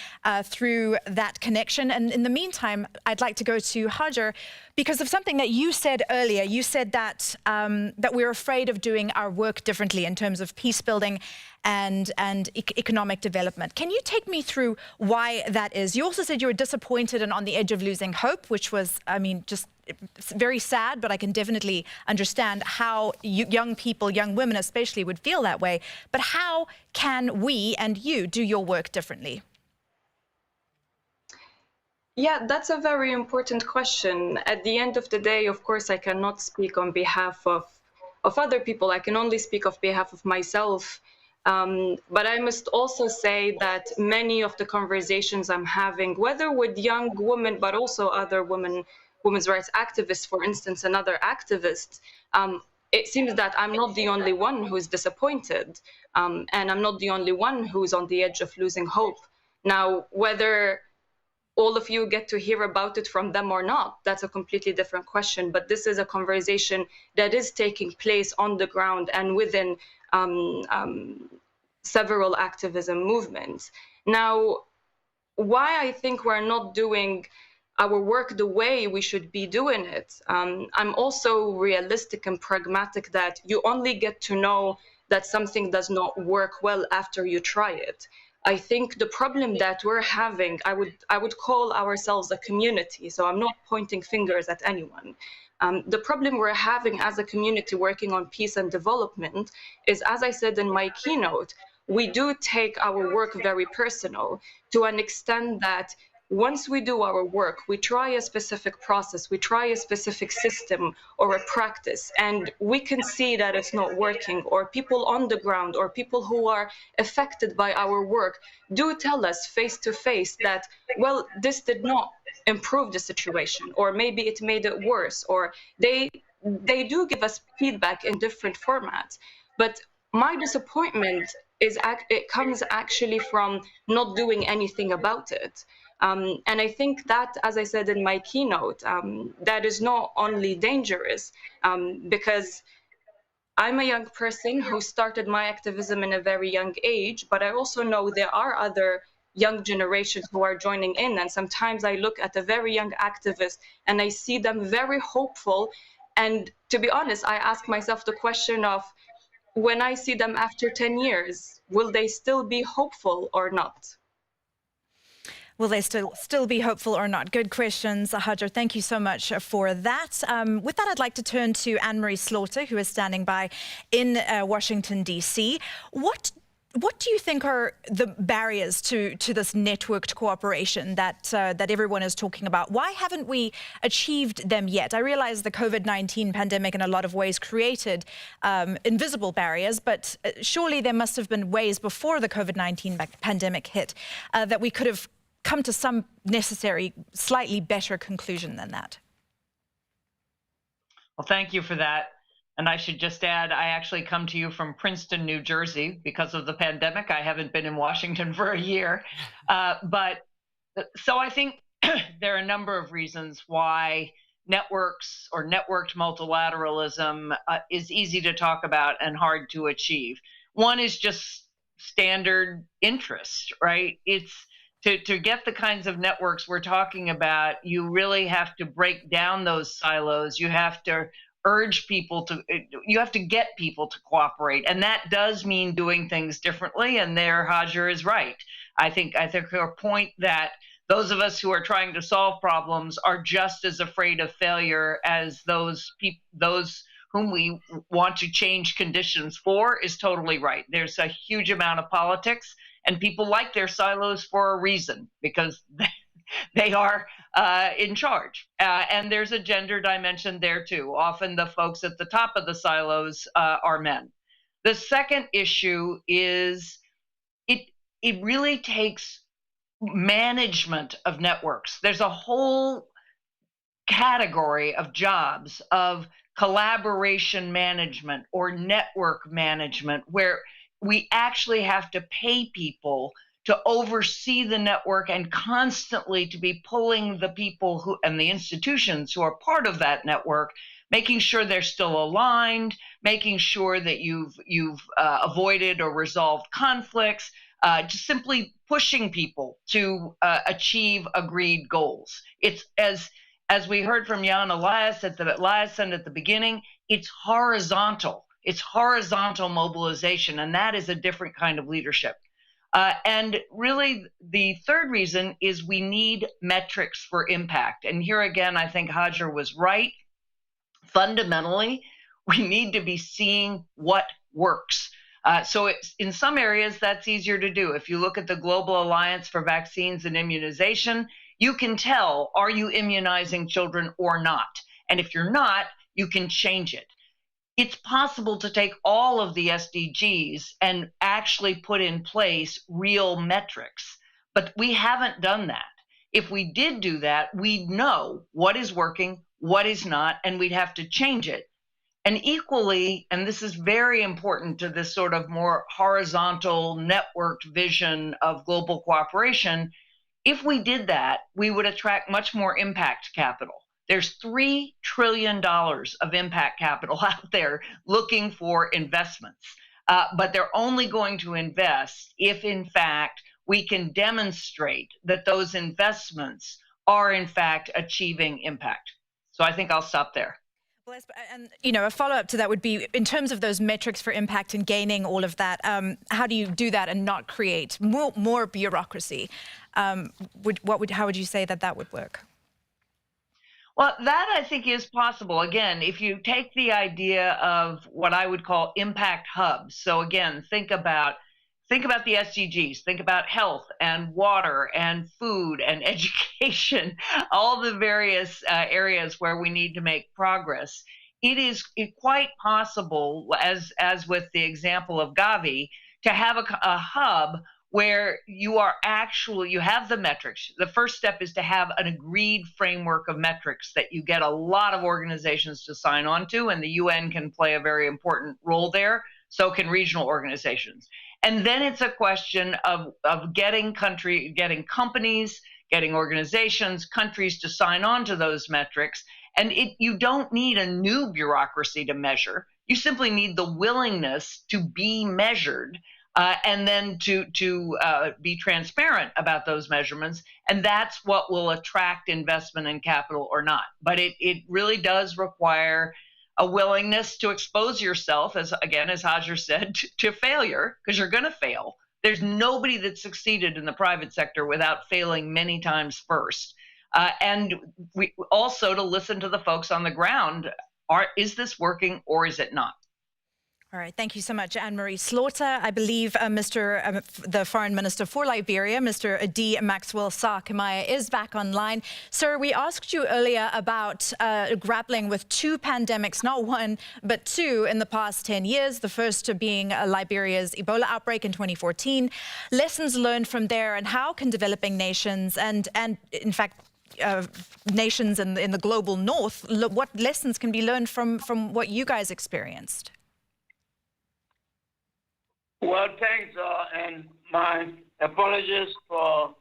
through that connection. And in the meantime, I'd like to go to Hajer because of something that you said earlier. You said that that we're afraid of doing our work differently in terms of peace building and economic development. Can you take me through why that is? You also said you were disappointed and on the edge of losing hope, which was, I mean, just very sad, but I can definitely understand how young people, young women especially, would feel that way. But how can we and you do your work differently? Yeah, that's a very important question. At the end of the day, of course, I cannot speak on behalf of other people. I can only speak on behalf of myself. But I must also say that many of the conversations I'm having, whether with young women, but also other women's rights activists, for instance, and other activists, it seems that I'm not the only one who's disappointed, and I'm not the only one who's on the edge of losing hope. Now, whether all of you get to hear about it from them or not, that's a completely different question. But this is a conversation that is taking place on the ground and within several activism movements. Now, why I think we're not doing our work the way we should be doing it, I'm also realistic and pragmatic that you only get to know that something does not work well after you try it. I think the problem that we're having, I would call ourselves a community, so I'm not pointing fingers at anyone. The problem we're having as a community working on peace and development is, as I said in my keynote, we do take our work very personal to an extent that once we do our work, we try a specific process, we try a specific system or a practice, and we can see that it's not working, or people on the ground or people who are affected by our work do tell us face to face that, well, this did not improve the situation, or maybe it made it worse, or they do give us feedback in different formats. But my disappointment it comes actually from not doing anything about it. And I think that, as I said in my keynote, that is not only dangerous, because I'm a young person who started my activism in a very young age, but I also know there are other young generations who are joining in. And sometimes I look at a very young activist and I see them very hopeful. And to be honest, I ask myself the question of, when I see them after 10 years, will they still be hopeful or not? Will they still be hopeful or not? Good questions, Hajer. Thank you so much for that. With that, I'd like to turn to Anne-Marie Slaughter, who is standing by in Washington, D.C. What do you think are the barriers to this networked cooperation that everyone is talking about? Why haven't we achieved them yet? I realize the COVID-19 pandemic in a lot of ways created invisible barriers, but surely there must have been ways before the COVID-19 pandemic hit that we could have come to some necessary, slightly better conclusion than that. Well, thank you for that. And I should just add, I actually come to you from Princeton, New Jersey. Because of the pandemic, I haven't been in Washington for a year. So I think there are a number of reasons why networks or networked multilateralism is easy to talk about and hard to achieve. One is just standard interest, right? It's to get the kinds of networks we're talking about, you really have to break down those silos. You have to urge people to, you have to get people to cooperate. And that does mean doing things differently. And there, Hajer is right. I think her point that those of us who are trying to solve problems are just as afraid of failure as those whom we want to change conditions for is totally right. There's a huge amount of politics, and people like their silos for a reason, because they are in charge. And there's a gender dimension there too. Often the folks at the top of the silos are men. The second issue is it really takes management of networks. There's a whole category of jobs of collaboration management or network management where we actually have to pay people to oversee the network and constantly to be pulling the people who and the institutions who are part of that network, making sure they're still aligned, making sure that you've avoided or resolved conflicts, just simply pushing people to achieve agreed goals. It's as we heard from Jan Eliasson at the beginning, it's horizontal. It's horizontal mobilization, and that is a different kind of leadership. And really, the third reason is we need metrics for impact. And here again, I think Hajer was right. Fundamentally, we need to be seeing what works. So in some areas, that's easier to do. If you look at the Global Alliance for Vaccines and Immunization, you can tell, are you immunizing children or not? And if you're not, you can change it. It's possible to take all of the SDGs and actually put in place real metrics, but we haven't done that. If we did do that, we'd know what is working, what is not, and we'd have to change it. And equally, and this is very important to this sort of more horizontal networked vision of global cooperation, if we did that, we would attract much more impact capital. There's $3 trillion of impact capital out there looking for investments, but they're only going to invest if, in fact, we can demonstrate that those investments are, in fact, achieving impact. So I think I'll stop there. Well, and a follow-up to that would be, in terms of those metrics for impact and gaining all of that, how do you do that and not create more bureaucracy? How would you say that would work? Well, that I think is possible. Again, if you take the idea of what I would call impact hubs. So again, think about the SDGs, think about health and water and food and education, all the various areas where we need to make progress. It is quite possible, as with the example of Gavi, to have a hub where you have the metrics. The first step is to have an agreed framework of metrics that you get a lot of organizations to sign on to, and the UN can play a very important role there. So can regional organizations. And then it's a question of getting companies, getting organizations, countries to sign on to those metrics. And you don't need a new bureaucracy to measure. You simply need the willingness to be measured and then to be transparent about those measurements. And that's what will attract investment and capital or not. But it really does require a willingness to expose yourself, as Hajer said, to failure, because you're going to fail. There's nobody that succeeded in the private sector without failing many times first. And we also to listen to the folks on the ground. Is this working or is it not? All right, thank you so much, Anne-Marie Slaughter. I believe the Foreign Minister for Liberia, Mr. Dee-Maxwell Saah Kemayah, is back online. Sir, we asked you earlier about grappling with two pandemics, not one, but two in the past 10 years, the first being Liberia's Ebola outbreak in 2014. Lessons learned from there, and how can developing nations and in fact, nations in the global north, what lessons can be learned from what you guys experienced? Well, thanks, and my apologies for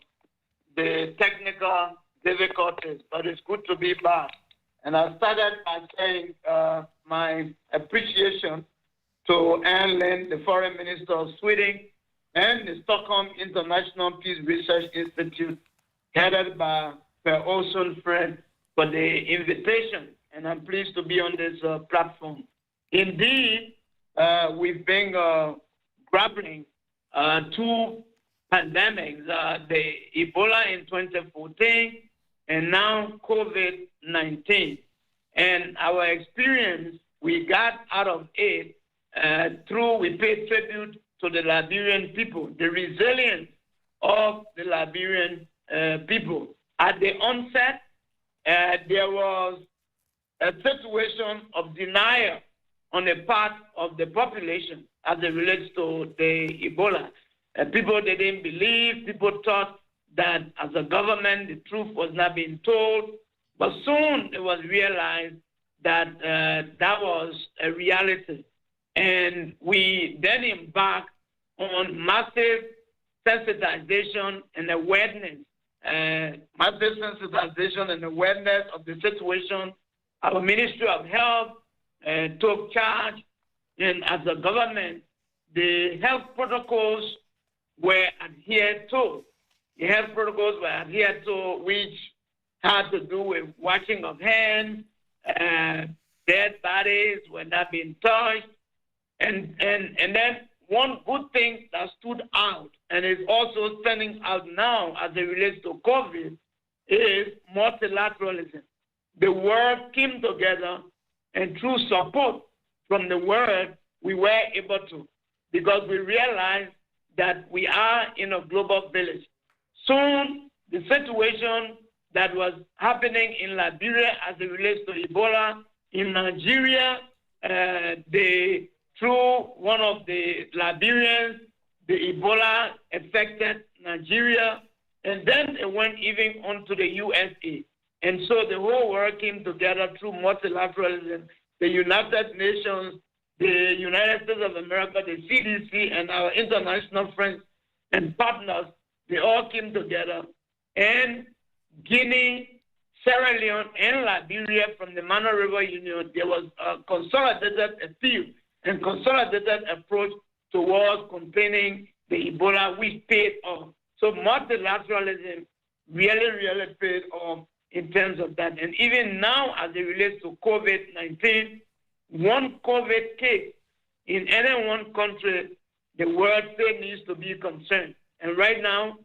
the technical difficulties, but it's good to be back. And I started by saying my appreciation to Anne Linde, the Foreign Minister of Sweden, and the Stockholm International Peace Research Institute, headed by Per Olsson Fred, for the invitation. And I'm pleased to be on this platform. Indeed, we've been grappling two pandemics, the Ebola in 2014 and now COVID-19. And our experience, we got out of it we paid tribute to the Liberian people, the resilience of the Liberian people. At the onset, there was a situation of denial on the part of the population as it relates to the Ebola. People didn't believe, people thought that as a government, the truth was not being told. But soon it was realized that that was a reality. And we then embarked on massive sensitization and awareness, of the situation. Our Ministry of Health took charge, and as a government, the health protocols were adhered to. The health protocols were adhered to, which had to do with washing of hands, dead bodies were not being touched. And then one good thing that stood out and is also standing out now as it relates to COVID is multilateralism. The world came together, and through support from the world, we were able to, because we realized that we are in a global village. Soon, the situation that was happening in Liberia as it relates to Ebola, in Nigeria, through one of the Liberians, the Ebola affected Nigeria, and then it went even on to the USA. And so the whole world came together through multilateralism. The United Nations, the United States of America, the CDC, and our international friends and partners, they all came together. And Guinea, Sierra Leone, and Liberia from the Mano River Union, there was a consolidated appeal and consolidated approach towards containing the Ebola, which paid off. So multilateralism really paid off in terms of that. And even now, as it relates to COVID-19, one COVID case in any one country, the world still needs to be concerned. And right now,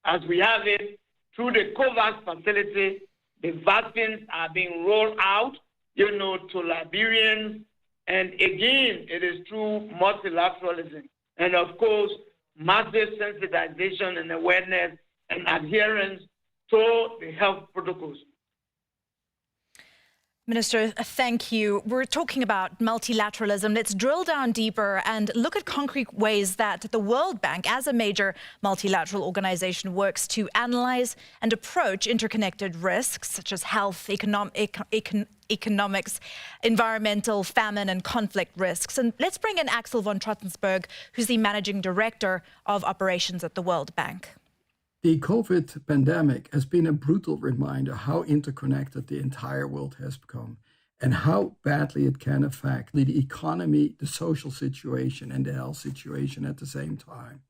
as we have it, through the COVAX facility, the vaccines are being rolled out, to Liberians. And again, it is through multilateralism. And of course, massive sensitization and awareness and adherence to the health protocols. Minister, thank you. We're talking about multilateralism. Let's drill down deeper and look at concrete ways that the World Bank, as a major multilateral organization, works to analyze and approach interconnected risks such as health, economics, environmental, famine and conflict risks. And let's bring in Axel von Trottensberg, who's the Managing Director of Operations at the World Bank. The COVID pandemic has been a brutal reminder how interconnected the entire world has become and how badly it can affect the economy, the social situation, and the health situation at the same time.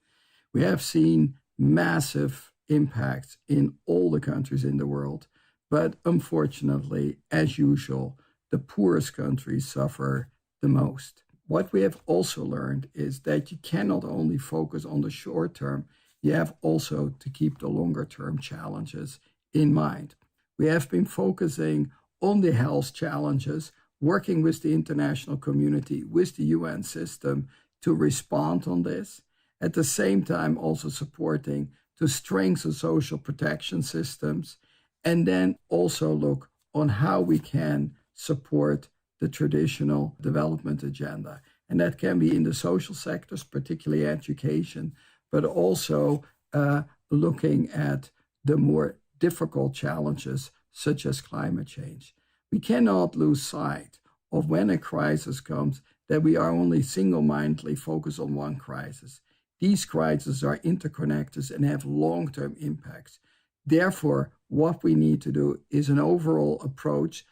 We have seen massive impacts in all the countries in the world, but unfortunately, as usual, the poorest countries suffer the most. What we have also learned is that you cannot only focus on the short term, you have also to keep the longer-term challenges in mind. We have been focusing on the health challenges, working with the international community, with the UN system to respond on this. At the same time, also supporting to strengthen social protection systems, and then also look on how we can support the traditional development agenda. And that can be in the social sectors, particularly education, but also looking at the more difficult challenges such as climate change. We cannot lose sight of when a crisis comes that we are only single-mindedly focused on one crisis. These crises are interconnected and have long-term impacts. Therefore, what we need to do is an overall approach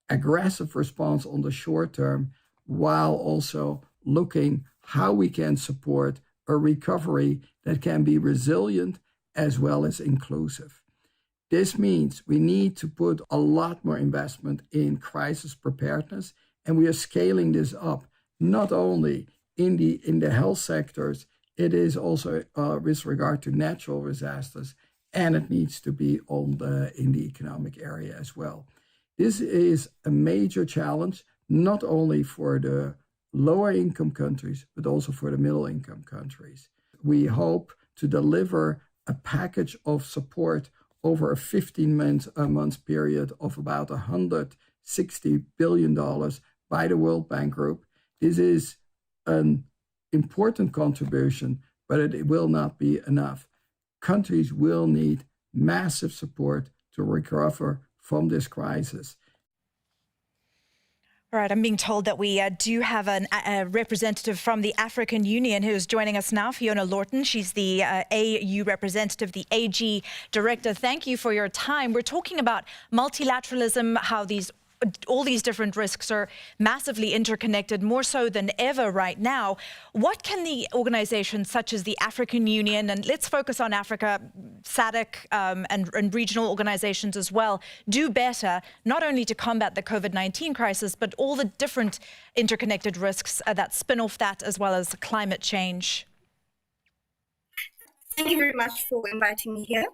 aggressive response on the short term, while also looking how we can support a recovery that can be resilient as well as inclusive. This means we need to put a lot more investment in crisis preparedness, and we are scaling this up, not only in the health sectors, it is also with regard to natural disasters, and it needs to be in the economic area as well. This is a major challenge, not only for the lower income countries, but also for the middle income countries. We hope to deliver a package of support over a 15-month period of about $160 billion by the World Bank Group. This is an important contribution, but it will not be enough. Countries will need massive support to recover from this crisis. All right, I'm being told that we do have a representative from the African Union who's joining us now, Fiona Lorton. She's the AU representative, the AG director. Thank you for your time. We're talking about multilateralism, how all these different risks are massively interconnected, more so than ever right now. What can the organizations such as the African Union, and let's focus on Africa, SADC, and regional organizations as well, do better, not only to combat the COVID-19 crisis, but all the different interconnected risks that spin off that, as well as climate change? Thank you very much for inviting me here.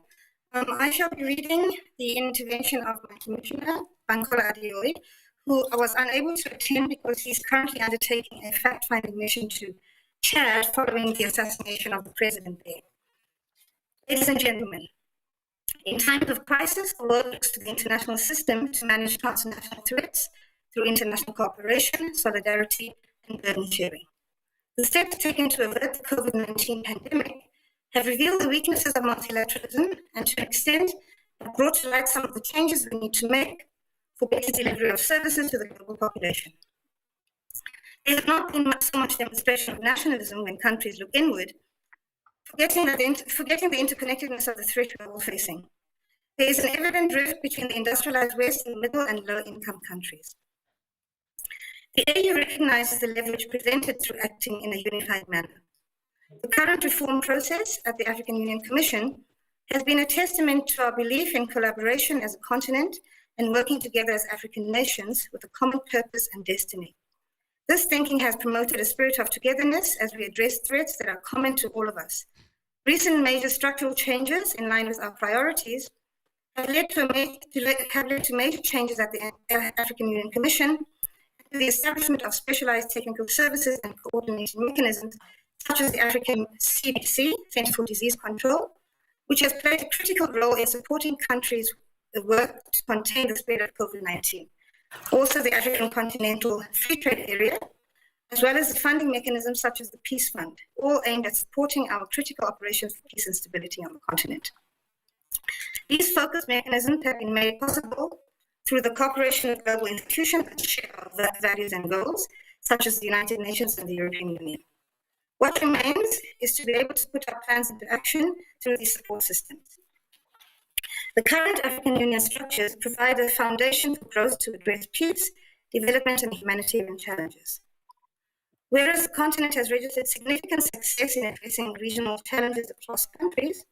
I shall be reading the intervention of my commissioner, Bankola Adeoye, who was unable to attend because he's currently undertaking a fact-finding mission to Chad following the assassination of the president there. Ladies and gentlemen, in times of crisis, the world looks to the international system to manage transnational threats through international cooperation, solidarity, and burden sharing. The steps taken to avert the COVID-19 pandemic have revealed the weaknesses of multilateralism and, to an extent, have brought to light some of the changes we need to make for better delivery of services to the global population. There has not been so much demonstration of nationalism when countries look inward, forgetting the interconnectedness of the threat we are all facing. There is an evident rift between the industrialized West and middle and low-income countries. The AU recognizes the leverage presented through acting in a unified manner. The current reform process at the African Union Commission has been a testament to our belief in collaboration as a continent and working together as African nations with a common purpose and destiny. This thinking has promoted a spirit of togetherness as we address threats that are common to all of us. Recent major structural changes in line with our priorities have led to major changes at the African Union Commission, to the establishment of specialized technical services and coordination mechanisms such as the African CDC, Centre for Disease Control, which has played a critical role in supporting countries' work to contain the spread of COVID-19. Also, the African Continental Free Trade Area, as well as the funding mechanisms such as the Peace Fund, all aimed at supporting our critical operations for peace and stability on the continent. These focus mechanisms have been made possible through the cooperation of global institutions that share our values and goals, such as the United Nations and the European Union. What remains is to be able to put our plans into action through these support systems. The current African Union structures provide a foundation for growth to address peace, development, and humanitarian challenges. Whereas the continent has registered significant success in addressing regional challenges across countries,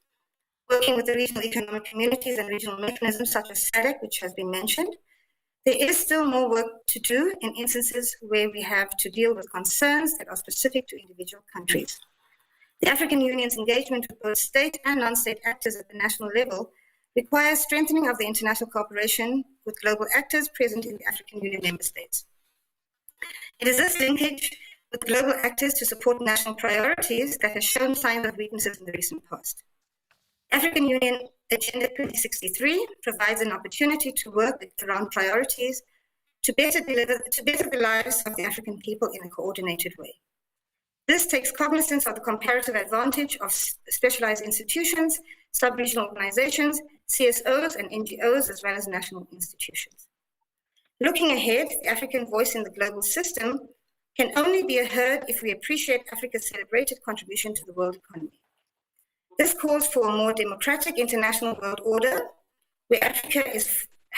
working with the regional economic communities and regional mechanisms such as SADC, which has been mentioned, there is still more work to do in instances where we have to deal with concerns that are specific to individual countries. The African Union's engagement with both state and non-state actors at the national level requires strengthening of the international cooperation with global actors present in the African Union member states. It is this linkage with global actors to support national priorities that has shown signs of weaknesses in the recent past. African Union Agenda 2063 provides an opportunity to work around priorities to better the lives of the African people in a coordinated way. This takes cognizance of the comparative advantage of specialized institutions, sub-regional organizations, CSOs and NGOs, as well as national institutions. Looking ahead, the African voice in the global system can only be heard if we appreciate Africa's celebrated contribution to the world economy. This calls for a more democratic international world order, where Africa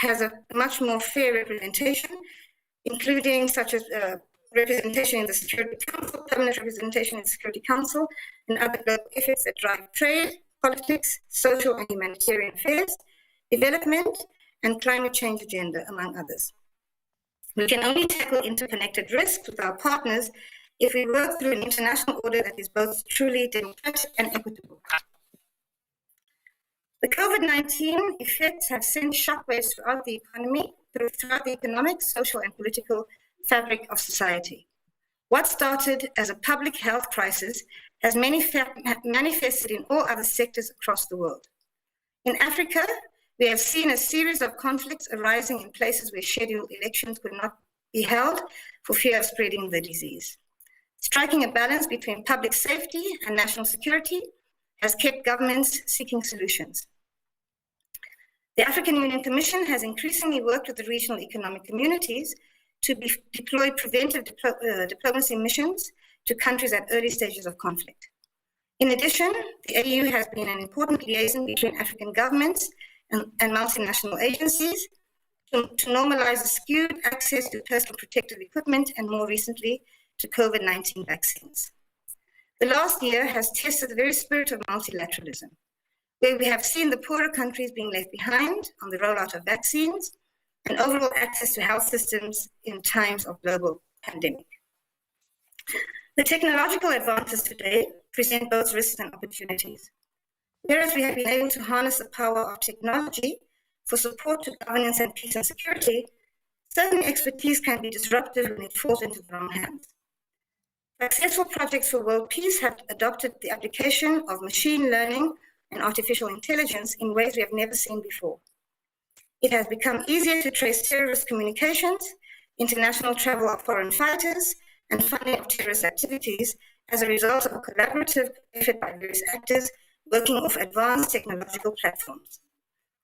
has a much more fair representation, including such as representation in the Security Council, permanent representation in the Security Council, and other global efforts that drive trade, politics, social and humanitarian affairs, development, and climate change agenda, among others. We can only tackle interconnected risks with our partners if we work through an international order that is both truly democratic and equitable. The COVID-19 effects have sent shockwaves throughout the economy, throughout the economic, social, and political fabric of society. What started as a public health crisis has manifested in all other sectors across the world. In Africa, we have seen a series of conflicts arising in places where scheduled elections could not be held for fear of spreading the disease. Striking a balance between public safety and national security has kept governments seeking solutions. The African Union Commission has increasingly worked with the regional economic communities to deploy preventive diplomacy missions to countries at early stages of conflict. In addition, the AU has been an important liaison between African governments and multinational agencies to normalize the skewed access to personal protective equipment and more recently to COVID-19 vaccines. The last year has tested the very spirit of multilateralism, where we have seen the poorer countries being left behind on the rollout of vaccines and overall access to health systems in times of global pandemic. The technological advances today present both risks and opportunities. Whereas we have been able to harness the power of technology for support to governance and peace and security, certain expertise can be disruptive when it falls into the wrong hands. Successful projects for world peace have adopted the application of machine learning and artificial intelligence in ways we have never seen before. It has become easier to trace terrorist communications, international travel of foreign fighters, and funding of terrorist activities as a result of a collaborative effort by various actors working off advanced technological platforms.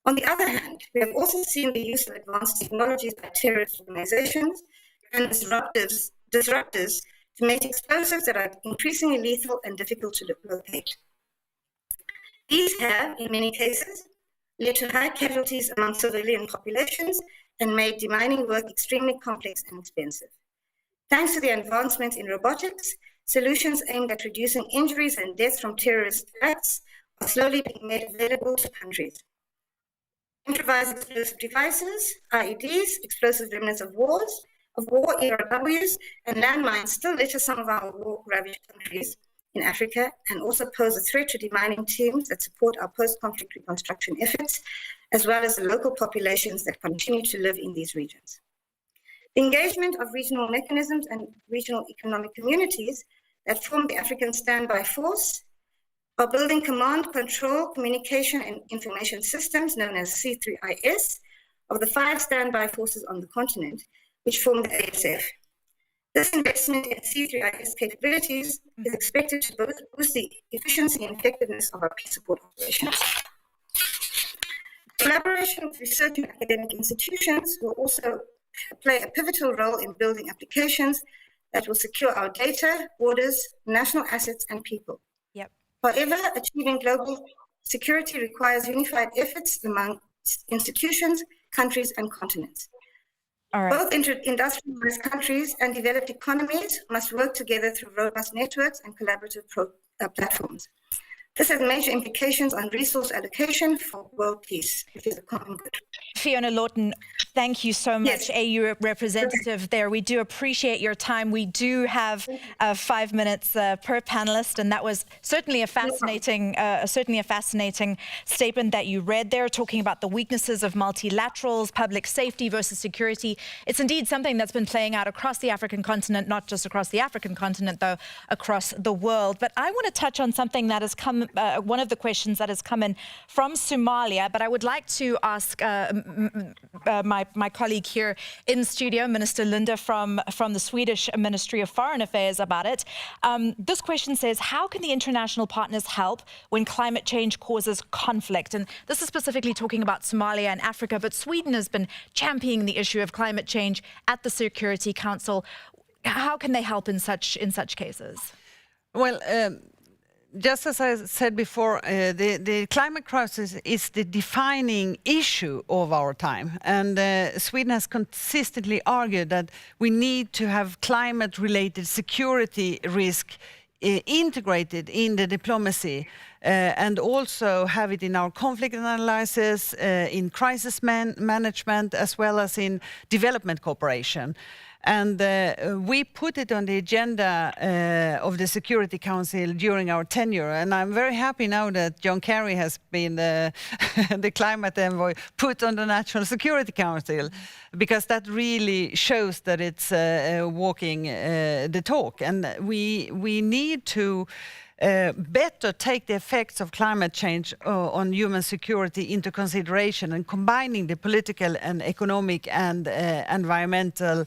On the other hand, we have also seen the use of advanced technologies by terrorist organizations and disruptors to make explosives that are increasingly lethal and difficult to locate. These have, in many cases, led to high casualties among civilian populations and made demining work extremely complex and expensive. Thanks to the advancements in robotics, solutions aimed at reducing injuries and deaths from terrorist acts are slowly being made available to countries. Improvised explosive devices, IEDs, explosive remnants of war, ERWs, and landmines still litter some of our war-ravaged countries in Africa and also pose a threat to demining teams that support our post-conflict reconstruction efforts, as well as the local populations that continue to live in these regions. The engagement of regional mechanisms and regional economic communities that form the African Standby Force are building command, control, communication, and information systems known as C3IS of the 5 standby forces on the continent, which form the ASF. This investment in C3IS capabilities is expected to boost the efficiency and effectiveness of our peace support operations. Collaboration with research and academic institutions will also play a pivotal role in building applications that will secure our data, borders, national assets, and people. Yep. However, achieving global security requires unified efforts among institutions, countries, and continents. All right. Both industrialized countries and developed economies must work together through robust networks and collaborative platforms. This has major implications on resource allocation for world peace, which is a common good. Fiona Lawton, thank you so much, AU representative there. We do appreciate your time. We do have 5 minutes per panelist, and that was certainly a fascinating, statement that you read there, talking about the weaknesses of multilaterals, public safety versus security. It's indeed something that's been playing out across the African continent, not just across the African continent, though, across the world. But I want to touch on something that has come, one of the questions that has come in from Somalia, but I would like to ask my colleague here in studio, Minister Linde from the Swedish Ministry of Foreign Affairs, about it. This question says, how can the international partners help when climate change causes conflict? And this is specifically talking about Somalia and Africa, but Sweden has been championing the issue of climate change at the Security Council. How can they help in such cases? Well, just as I said before, the climate crisis is the defining issue of our time. And Sweden has consistently argued that we need to have climate-related security risk integrated in the diplomacy and also have it in our conflict analysis, in crisis management, as well as in development cooperation. And we put it on the agenda of the Security Council during our tenure. And I'm very happy now that John Kerry has been the climate envoy put on the National Security Council, because that really shows that it's walking the talk. And we need to better take the effects of climate change on human security into consideration, and combining the political and economic and environmental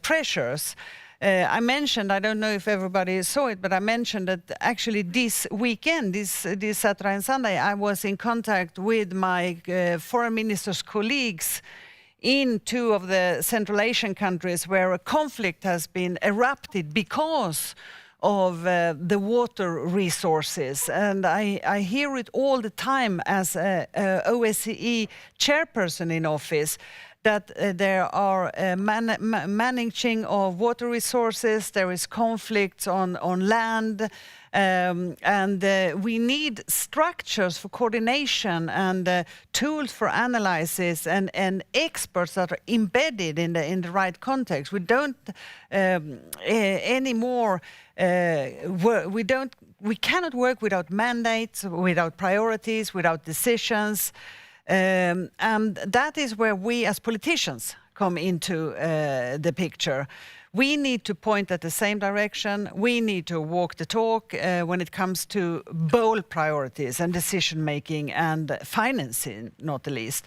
pressures. I mentioned, I don't know if everybody saw it, but I mentioned that actually this weekend, this Saturday and Sunday, I was in contact with my foreign minister's colleagues in two of the Central Asian countries where a conflict has been erupted because of the water resources. And I hear it all the time as a OSCE chairperson in office, that there are managing of water resources, there is conflicts on land, and we need structures for coordination and tools for analysis and experts that are embedded in the right context. We don't anymore we cannot work without mandates, without priorities, without decisions. And that is where we as politicians come into the picture. We need to point at the same direction. We need to walk the talk when it comes to bold priorities and decision-making and financing, not the least.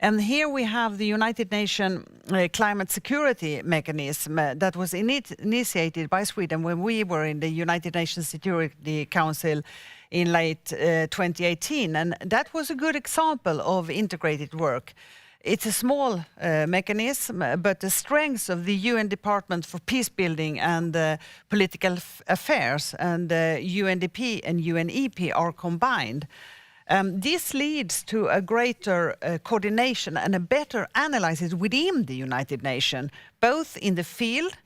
And here we have the United Nations Climate Security Mechanism that was initiated by Sweden when we were in the United Nations Security Council in late 2018. And that was a good example of integrated work. It's a small mechanism, but the strengths of the UN Department for Peacebuilding and Political Affairs and UNDP and UNEP are combined. This leads to a greater coordination and a better analysis within the United Nations, both in the field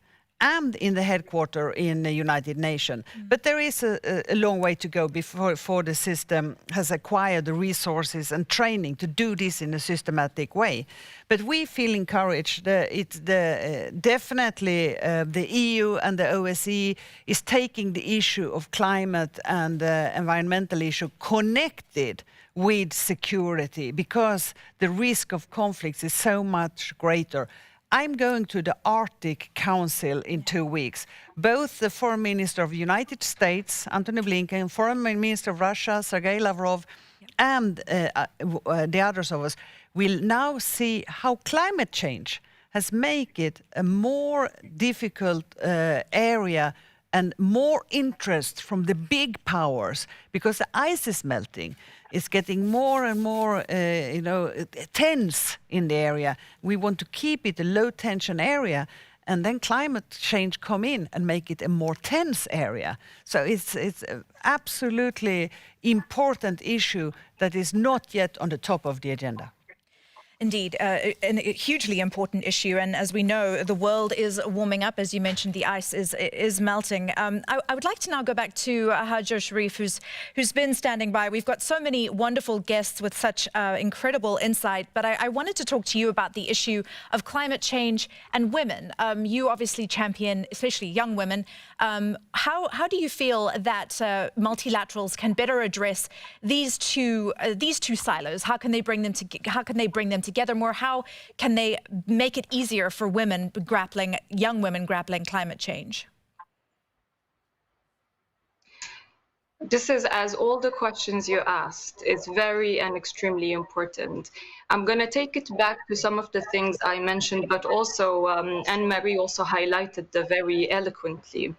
and in the headquarters in the United Nations. But there is a long way to go before the system has acquired the resources and training to do this in a systematic way. But we feel encouraged. Definitely the EU and the OSCE is taking the issue of climate and environmental issue connected with security, because the risk of conflicts is so much greater. I'm going to the Arctic Council in 2 weeks. Both the Foreign Minister of the United States, Antony Blinken, Foreign Minister of Russia, Sergei Lavrov, and the others of us will now see how climate change has made it a more difficult area and more interest from the big powers, because the ice is melting. It's getting more and more, tense in the area. We want to keep it a low-tension area, and then climate change come in and make it a more tense area. So it's an absolutely important issue that is not yet on the top of the agenda. Indeed, a hugely important issue, and as we know, the world is warming up. As you mentioned, the ice is melting. I would like to now go back to Hajer Sharief, who's been standing by. We've got so many wonderful guests with such incredible insight, but I wanted to talk to you about the issue of climate change and women. You obviously champion, especially young women. How do you feel that multilaterals can better address these two silos? How can they bring them together more? How can they make it easier for young women grappling climate change? This is, as all the questions you asked, is very and extremely important. I'm going to take it back to some of the things I mentioned, but also Anne-Marie also highlighted very eloquently.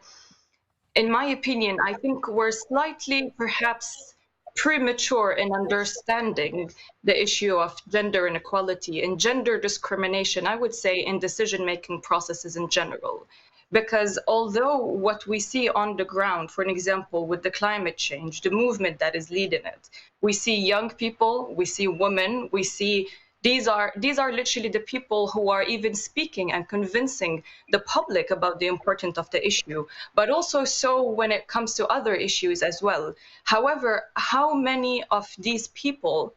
In my opinion, I think we're slightly, perhaps, premature in understanding the issue of gender inequality and gender discrimination, I would say, in decision-making processes in general. Because although what we see on the ground, for an example, with the climate change, the movement that is leading it, we see young people, we see women, we see these are literally the people who are even speaking and convincing the public about the importance of the issue, but also so when it comes to other issues as well. However, how many of these people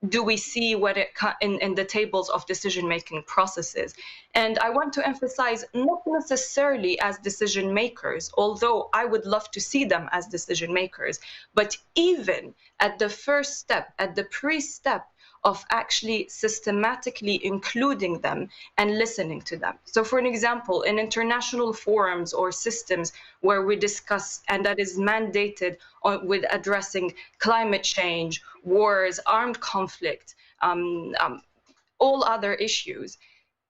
do we see when it in the tables of decision-making processes? And I want to emphasize, not necessarily as decision makers, although I would love to see them as decision makers, but even at the first step, at the pre-step of actually systematically including them and listening to them. So for an example, in international forums or systems where we discuss, and that is mandated with addressing climate change, wars, armed conflict, all other issues,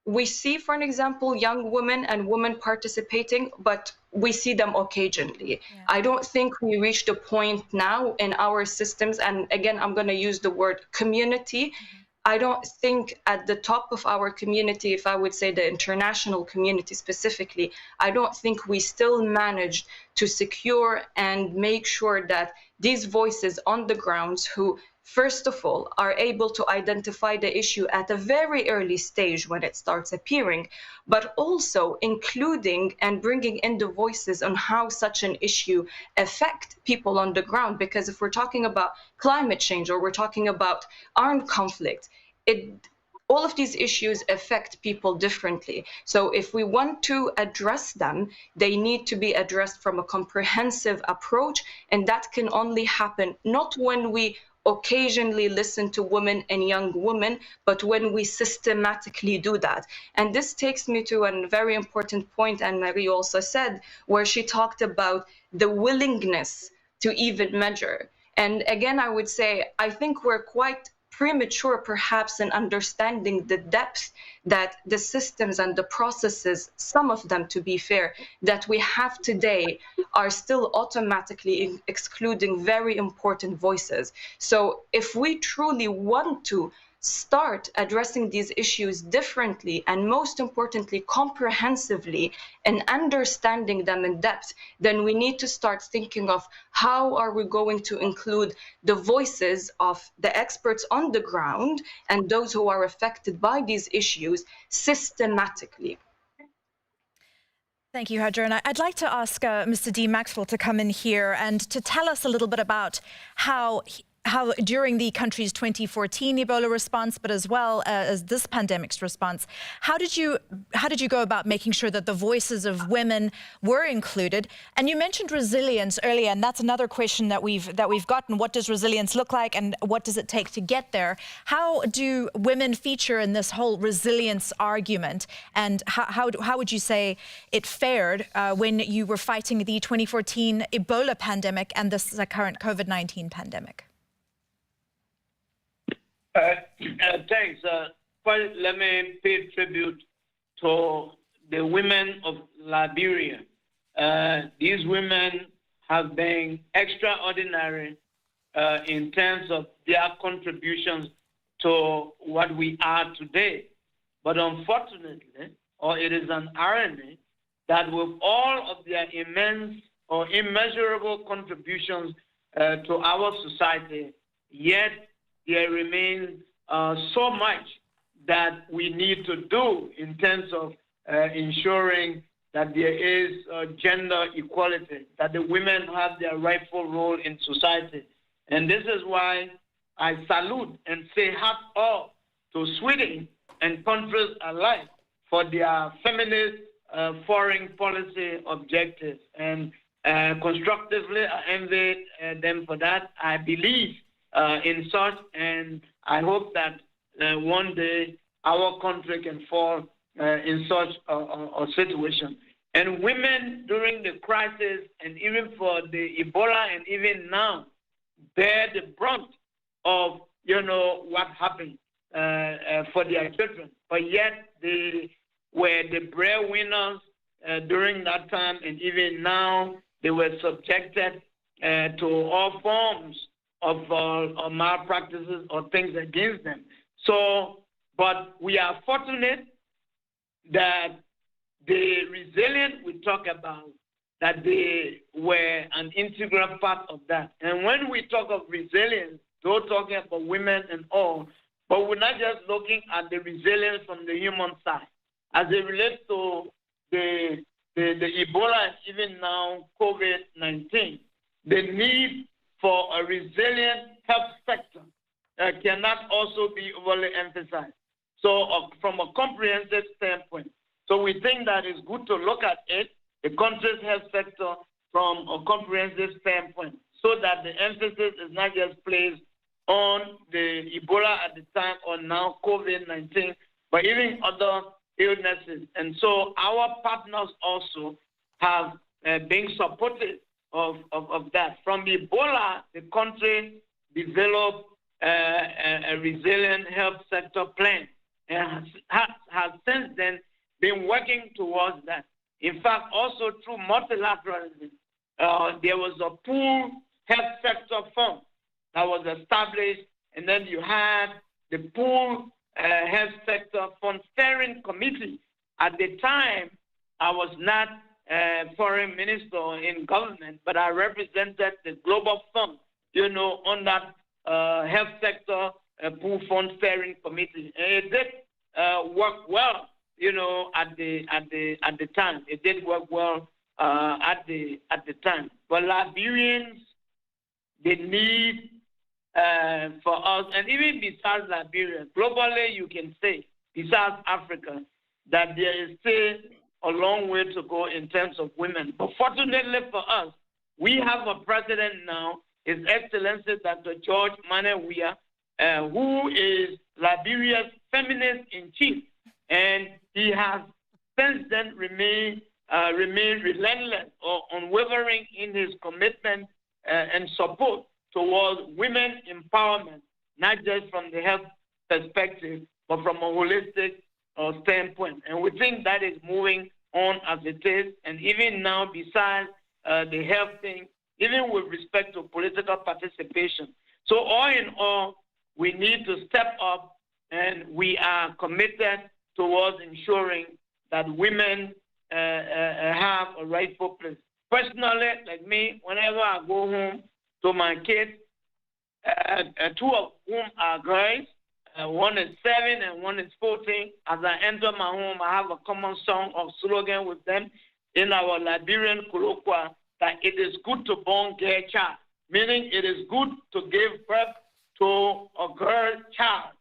we see, for an example, young women and women participating, but we see them occasionally. Yeah. I don't think we reached a point now in our systems, and again, I'm going to use the word community. Mm-hmm. I don't think at the top of our community, if I would say the international community specifically, I don't think we still managed to secure and make sure that these voices on the grounds who, first of all, are able to identify the issue at a very early stage when it starts appearing, but also including and bringing in the voices on how such an issue affect people on the ground. Because if we're talking about climate change or we're talking about armed conflict, all of these issues affect people differently. So if we want to address them, they need to be addressed from a comprehensive approach, and that can only happen not when we occasionally listen to women and young women, but when we systematically do that. And this takes me to a very important point, and Marie also said, where she talked about the willingness to even measure. And again, I would say, I think we're quite premature perhaps in understanding the depth that the systems and the processes, some of them to be fair, that we have today are still automatically excluding very important voices. So if we truly want to start addressing these issues differently and most importantly comprehensively and understanding them in depth, then we need to start thinking of how are we going to include the voices of the experts on the ground and those who are affected by these issues systematically. Thank you, Hajer. And I'd like to ask Mr. Dee-Maxwell to come in here and to tell us a little bit about how during the country's 2014 Ebola response, but as well as this pandemic's response, how did you go about making sure that the voices of women were included? And you mentioned resilience earlier, and that's another question that we've gotten. What does resilience look like, and what does it take to get there? How do women feature in this whole resilience argument, and how would you say it fared when you were fighting the 2014 Ebola pandemic and this current COVID-19 pandemic? Thanks. First, let me pay tribute to the women of Liberia. These women have been extraordinary in terms of their contributions to what we are today. But unfortunately, or it is an irony, that with all of their immense or immeasurable contributions to our society, yet there remains so much that we need to do in terms of ensuring that there is gender equality, that the women have their rightful role in society. And this is why I salute and say hats off to Sweden and countries alike for their feminist foreign policy objectives. And constructively, I envy them for that. I believe in such, and I hope that one day our country can fall in such a situation. And women during the crisis, and even for the Ebola, and even now, bear the brunt of what happened for their children. But yet they were the breadwinners during that time, and even now they were subjected to all forms of malpractices or things against them. So, but we are fortunate that the resilience we talk about, that they were an integral part of that. And when we talk of resilience, we're talking about women and all, but we're not just looking at the resilience from the human side. As it relates to the Ebola and even now COVID-19, the need for a resilient health sector cannot also be overly emphasized. So from a comprehensive standpoint, so we think that it's good to look at it, the country's health sector, from a comprehensive standpoint, so that the emphasis is not just placed on the Ebola at the time or now COVID-19, but even other illnesses. And so our partners also have been supportive of that. From Ebola, the country developed a resilient health sector plan and has since then been working towards that. In fact, also through multilateralism, there was a pool health sector fund that was established, and then you had the pool health sector fund steering committee. At the time, I was not foreign minister in government, but I represented the global fund, on that health sector pool fund steering committee. And it did work well, at the time. It did work well at the time. But Liberians, the need for us, and even besides Liberia, globally you can say, besides Africa, that there is still a long way to go in terms of women. But fortunately for us, we have a president now, His Excellency Dr. George Weah, who is Liberia's feminist-in-chief. And he has since then remained relentless or unwavering in his commitment and support towards women empowerment, not just from the health perspective, but from a holistic standpoint. And we think that is moving on as it is. And even now, besides the health thing, even with respect to political participation. So all in all, we need to step up, and we are committed towards ensuring that women have a rightful place. Personally, like me, whenever I go home to my kids, two of whom are girls, one is 7 and one is 14. As I enter my home, I have a common song or slogan with them in our Liberian colloquial that it is good to born girl child, meaning it is good to give birth to a girl child,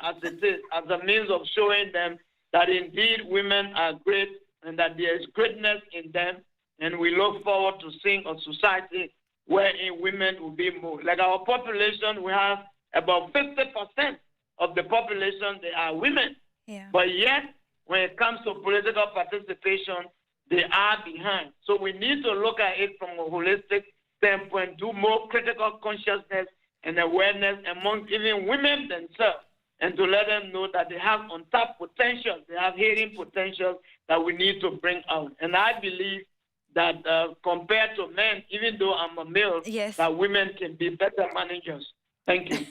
as it is, as a means of showing them that indeed women are great and that there is greatness in them. And we look forward to seeing a society wherein women will be more. Like our population, we have about 50% of the population, they are women. Yeah. But yet, when it comes to political participation, they are behind. So we need to look at it from a holistic standpoint, do more critical consciousness and awareness among even women themselves, and to let them know that they have untapped potential, they have hidden potential that we need to bring out. And I believe that compared to men, even though I'm a male, yes, that women can be better managers. Thank you.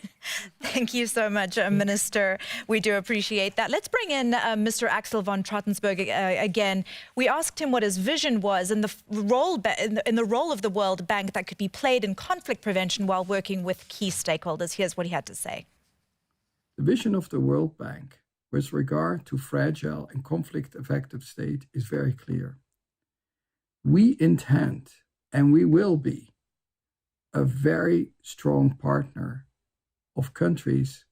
Thank you so much, Minister. We do appreciate that. Let's bring in Mr. Axel von Trottensberg again. We asked him what his vision was and the role of the World Bank that could be played in conflict prevention while working with key stakeholders. Here's what he had to say. The vision of the World Bank with regard to fragile and conflict-affected states is very clear. We intend, and we will be, a very strong partner of countries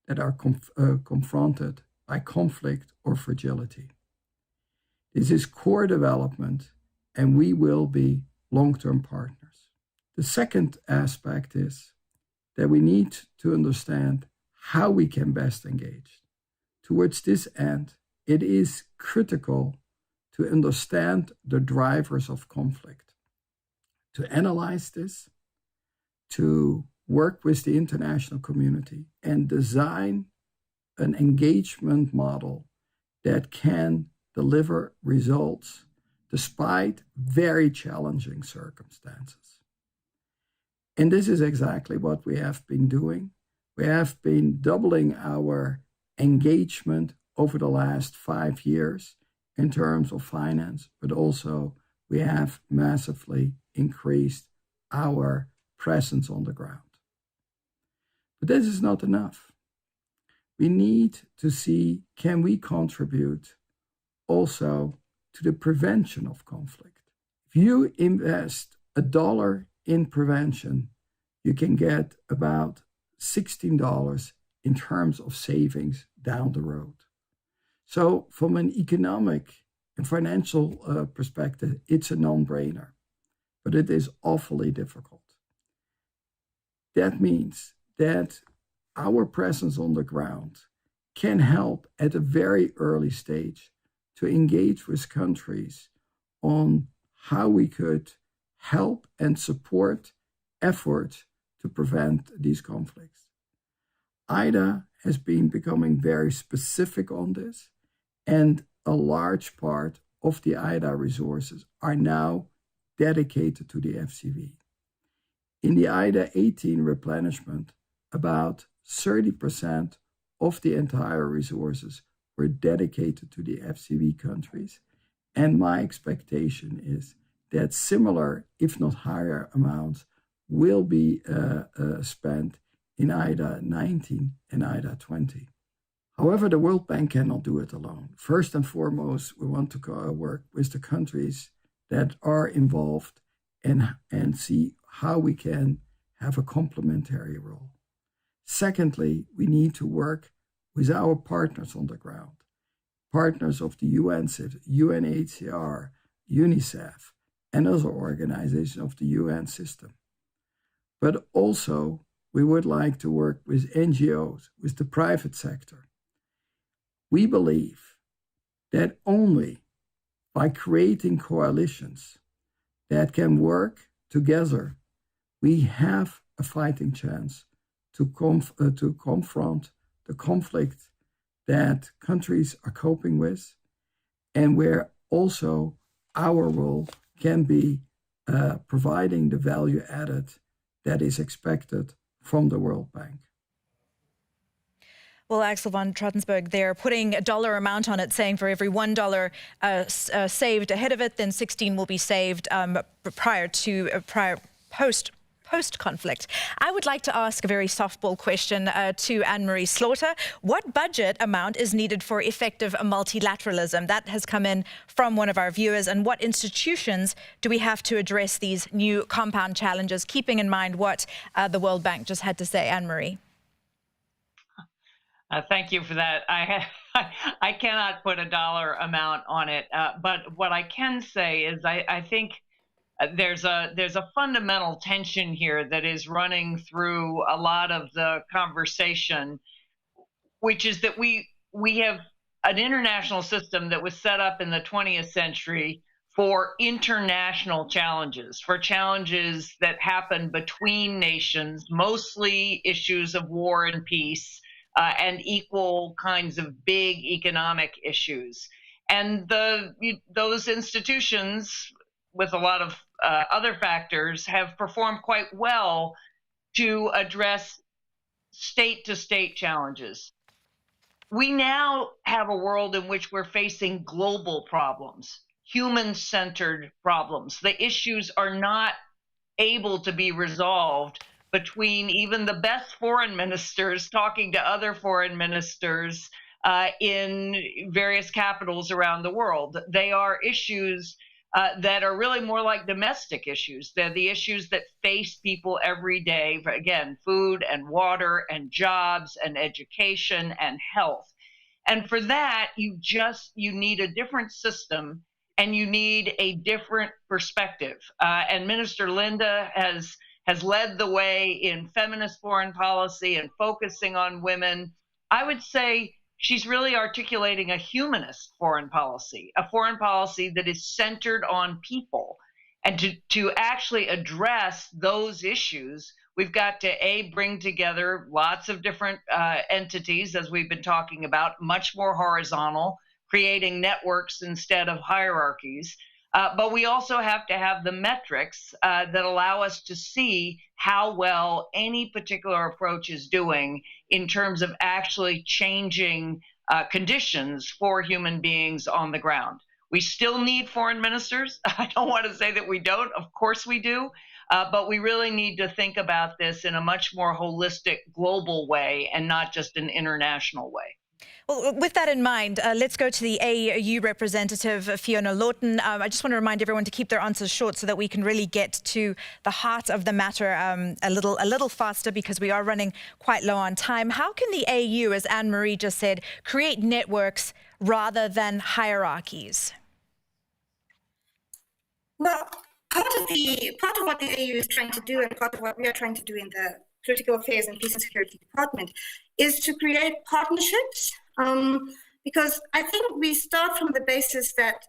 that are confronted by conflict or fragility. This is core development, and we will be long-term partners. The second aspect is that we need to understand how we can best engage. Towards this end, it is critical to understand the drivers of conflict, to analyze this, to work with the international community and design an engagement model that can deliver results despite very challenging circumstances. And this is exactly what we have been doing. We have been doubling our engagement over the last 5 years in terms of finance, but also we have massively increased our presence on the ground. But this is not enough. We need to see, can we contribute also to the prevention of conflict? If you invest $1 in prevention, you can get about $16 in terms of savings down the road. So from an economic and financial perspective, it's a non-brainer, but it is awfully difficult. That means that our presence on the ground can help at a very early stage to engage with countries on how we could help and support efforts to prevent these conflicts. IDA has been becoming very specific on this, and a large part of the IDA resources are now dedicated to the FCV. In the IDA 18 replenishment, about 30% of the entire resources were dedicated to the FCV countries. And my expectation is that similar, if not higher amounts, will be spent in IDA 19 and IDA 20. However, the World Bank cannot do it alone. First and foremost, we want to work with the countries that are involved and see how we can have a complementary role. Secondly, we need to work with our partners on the ground, partners of the UN, UNHCR, UNICEF, and other organizations of the UN system. But also, we would like to work with NGOs, with the private sector. We believe that only by creating coalitions that can work together, we have a fighting chance to confront the conflict that countries are coping with, and where also our role can be providing the value added that is expected from the World Bank. Well, Axel von Trottensberg, they're putting a dollar amount on it, saying for every $1 saved ahead of it, then 16 will be saved post-conflict. I would like to ask a very softball question to Anne-Marie Slaughter. What budget amount is needed for effective multilateralism? That has come in from one of our viewers. And what institutions do we have to address these new compound challenges, keeping in mind what the World Bank just had to say? Anne-Marie. Thank you for that. I cannot put a dollar amount on it, but what I can say is I think there's a fundamental tension here that is running through a lot of the conversation, which is that we have an international system that was set up in the 20th century for international challenges, for challenges that happen between nations, mostly issues of war and peace, and equal kinds of big economic issues. And those institutions, with a lot of other factors, have performed quite well to address state-to-state challenges. We now have a world in which we're facing global problems, human-centered problems. The issues are not able to be resolved between even the best foreign ministers talking to other foreign ministers in various capitals around the world. They are issues that are really more like domestic issues. They're the issues that face people every day. Again, food and water and jobs and education and health. And for that, you need a different system and you need a different perspective. And Minister Linde has led the way in feminist foreign policy and focusing on women. I would say she's really articulating a humanist foreign policy, a foreign policy that is centered on people. And to actually address those issues, we've got to, bring together lots of different entities, as we've been talking about, much more horizontal, creating networks instead of hierarchies. But we also have to have the metrics that allow us to see how well any particular approach is doing in terms of actually changing conditions for human beings on the ground. We still need foreign ministers. I don't want to say that we don't. Of course we do. But we really need to think about this in a much more holistic, global way and not just an international way. Well, with that in mind, let's go to the AU representative, Fiona Lawton. I just want to remind everyone to keep their answers short so that we can really get to the heart of the matter a little faster, because we are running quite low on time. How can the AU, as Anne-Marie just said, create networks rather than hierarchies? Well, part of what the AU is trying to do, and part of what we are trying to do in the Political Affairs and Peace and Security Department, is to create partnerships. Because I think we start from the basis that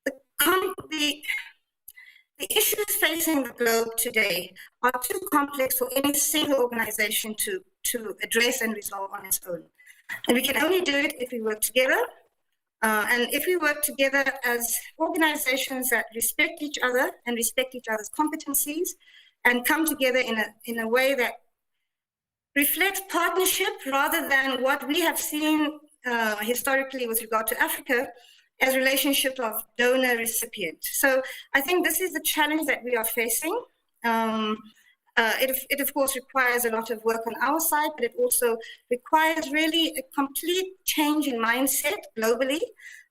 the issues facing the globe today are too complex for any single organization to address and resolve on its own. And we can only do it if we work together. And if we work together as organizations that respect each other and respect each other's competencies and come together in a way that reflects partnership rather than what we have seen historically with regard to Africa as relationship of donor-recipient. So I think this is the challenge that we are facing. It of course requires a lot of work on our side, but it also requires really a complete change in mindset globally.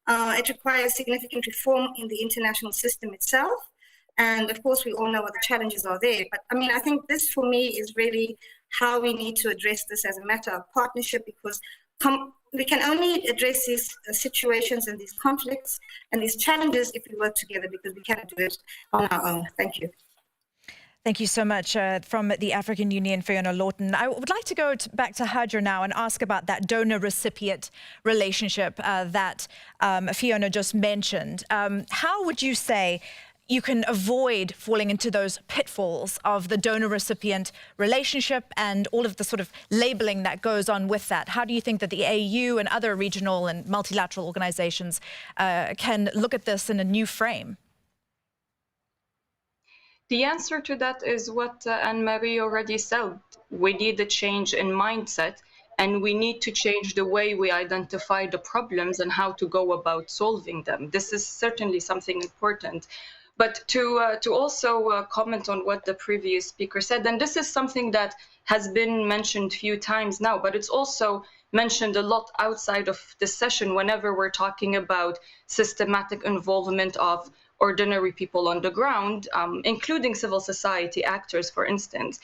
It requires significant reform in the international system itself. And of course, we all know what the challenges are there. But I mean, I think this for me is really how we need to address this as a matter of partnership, because we can only address these situations and these conflicts and these challenges if we work together, because we cannot do it on our own. Thank you. Thank you so much. From the African Union, Fiona Lawton. I would like to go back to Hajer now and ask about that donor-recipient relationship that Fiona just mentioned. How would you say you can avoid falling into those pitfalls of the donor-recipient relationship and all of the sort of labeling that goes on with that? How do you think that the AU and other regional and multilateral organizations can look at this in a new frame? The answer to that is what Anne-Marie already said. We need a change in mindset, and we need to change the way we identify the problems and how to go about solving them. This is certainly something important. But to also comment on what the previous speaker said, and this is something that has been mentioned a few times now, but it's also mentioned a lot outside of this session whenever we're talking about systematic involvement of ordinary people on the ground, including civil society actors, for instance.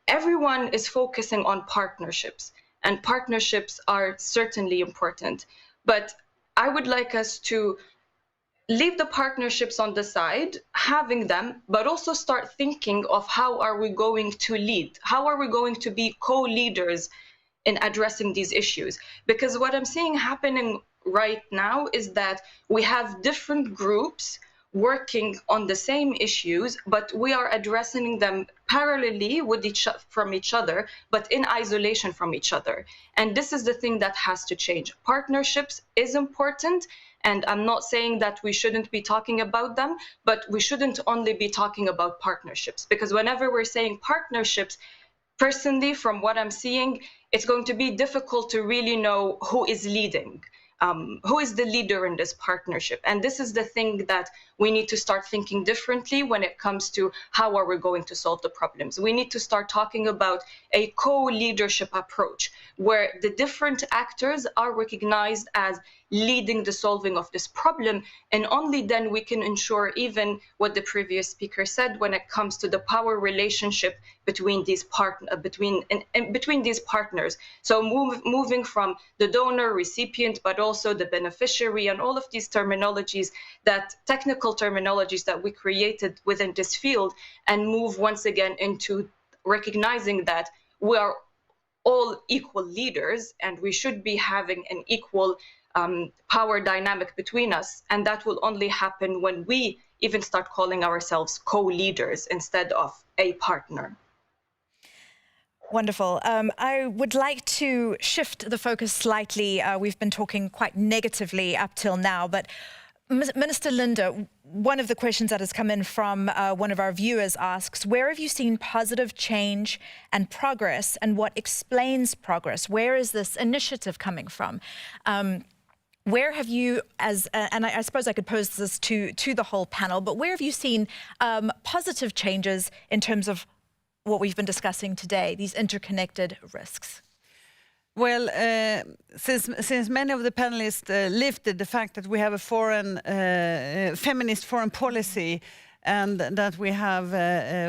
Everyone is focusing on partnerships, and partnerships are certainly important. But I would like us to leave the partnerships on the side, having them, but also start thinking of how are we going to lead? How are we going to be co-leaders in addressing these issues? Because what I'm seeing happening right now is that we have different groups working on the same issues, but we are addressing them parallelly with from each other, but in isolation from each other. And this is the thing that has to change. Partnerships is important, and I'm not saying that we shouldn't be talking about them, but we shouldn't only be talking about partnerships, because whenever we're saying partnerships, personally, from what I'm seeing, it's going to be difficult to really know who is leading. Who is the leader in this partnership? And this is the thing that we need to start thinking differently when it comes to how are we going to solve the problems. We need to start talking about a co-leadership approach where the different actors are recognized as leading the solving of this problem, and only then we can ensure even what the previous speaker said when it comes to the power relationship between these between these partners. So moving from the donor, recipient, but also the beneficiary, and all of these terminologies, that technical terminologies that we created within this field, and move once again into recognizing that we are all equal leaders and we should be having an equal power dynamic between us, and that will only happen when we even start calling ourselves co-leaders instead of a partner. Wonderful. I would like to shift the focus slightly. We've been talking quite negatively up till now, but Minister Linde, one of the questions that has come in from one of our viewers asks, where have you seen positive change and progress, and what explains progress? Where is this initiative coming from? Where have you, and I suppose I could pose this to the whole panel, but where have you seen positive changes in terms of what we've been discussing today, these interconnected risks? Well, since many of the panelists lifted the fact that we have a feminist foreign policy, and that we have,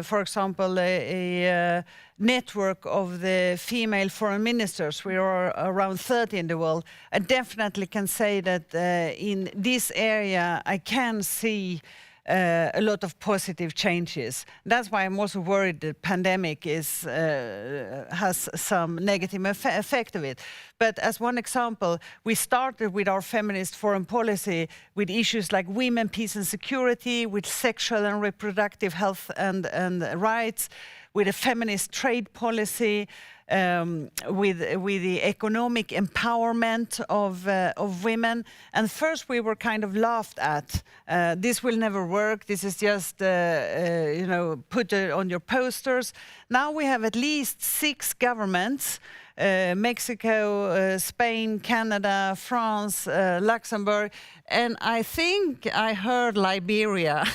for example, a network of the female foreign ministers. We are around 30 in the world. I definitely can say that in this area, I can see a lot of positive changes. That's why I'm also worried the pandemic has some negative effect of it. But as one example, we started with our feminist foreign policy with issues like women, peace and security, with sexual and reproductive health and rights, with a feminist trade policy, with the economic empowerment of women. And first we were kind of laughed at. This will never work. This is just, put it on your posters. Now we have at least 6 governments, Mexico, Spain, Canada, France, Luxembourg, and I think I heard Liberia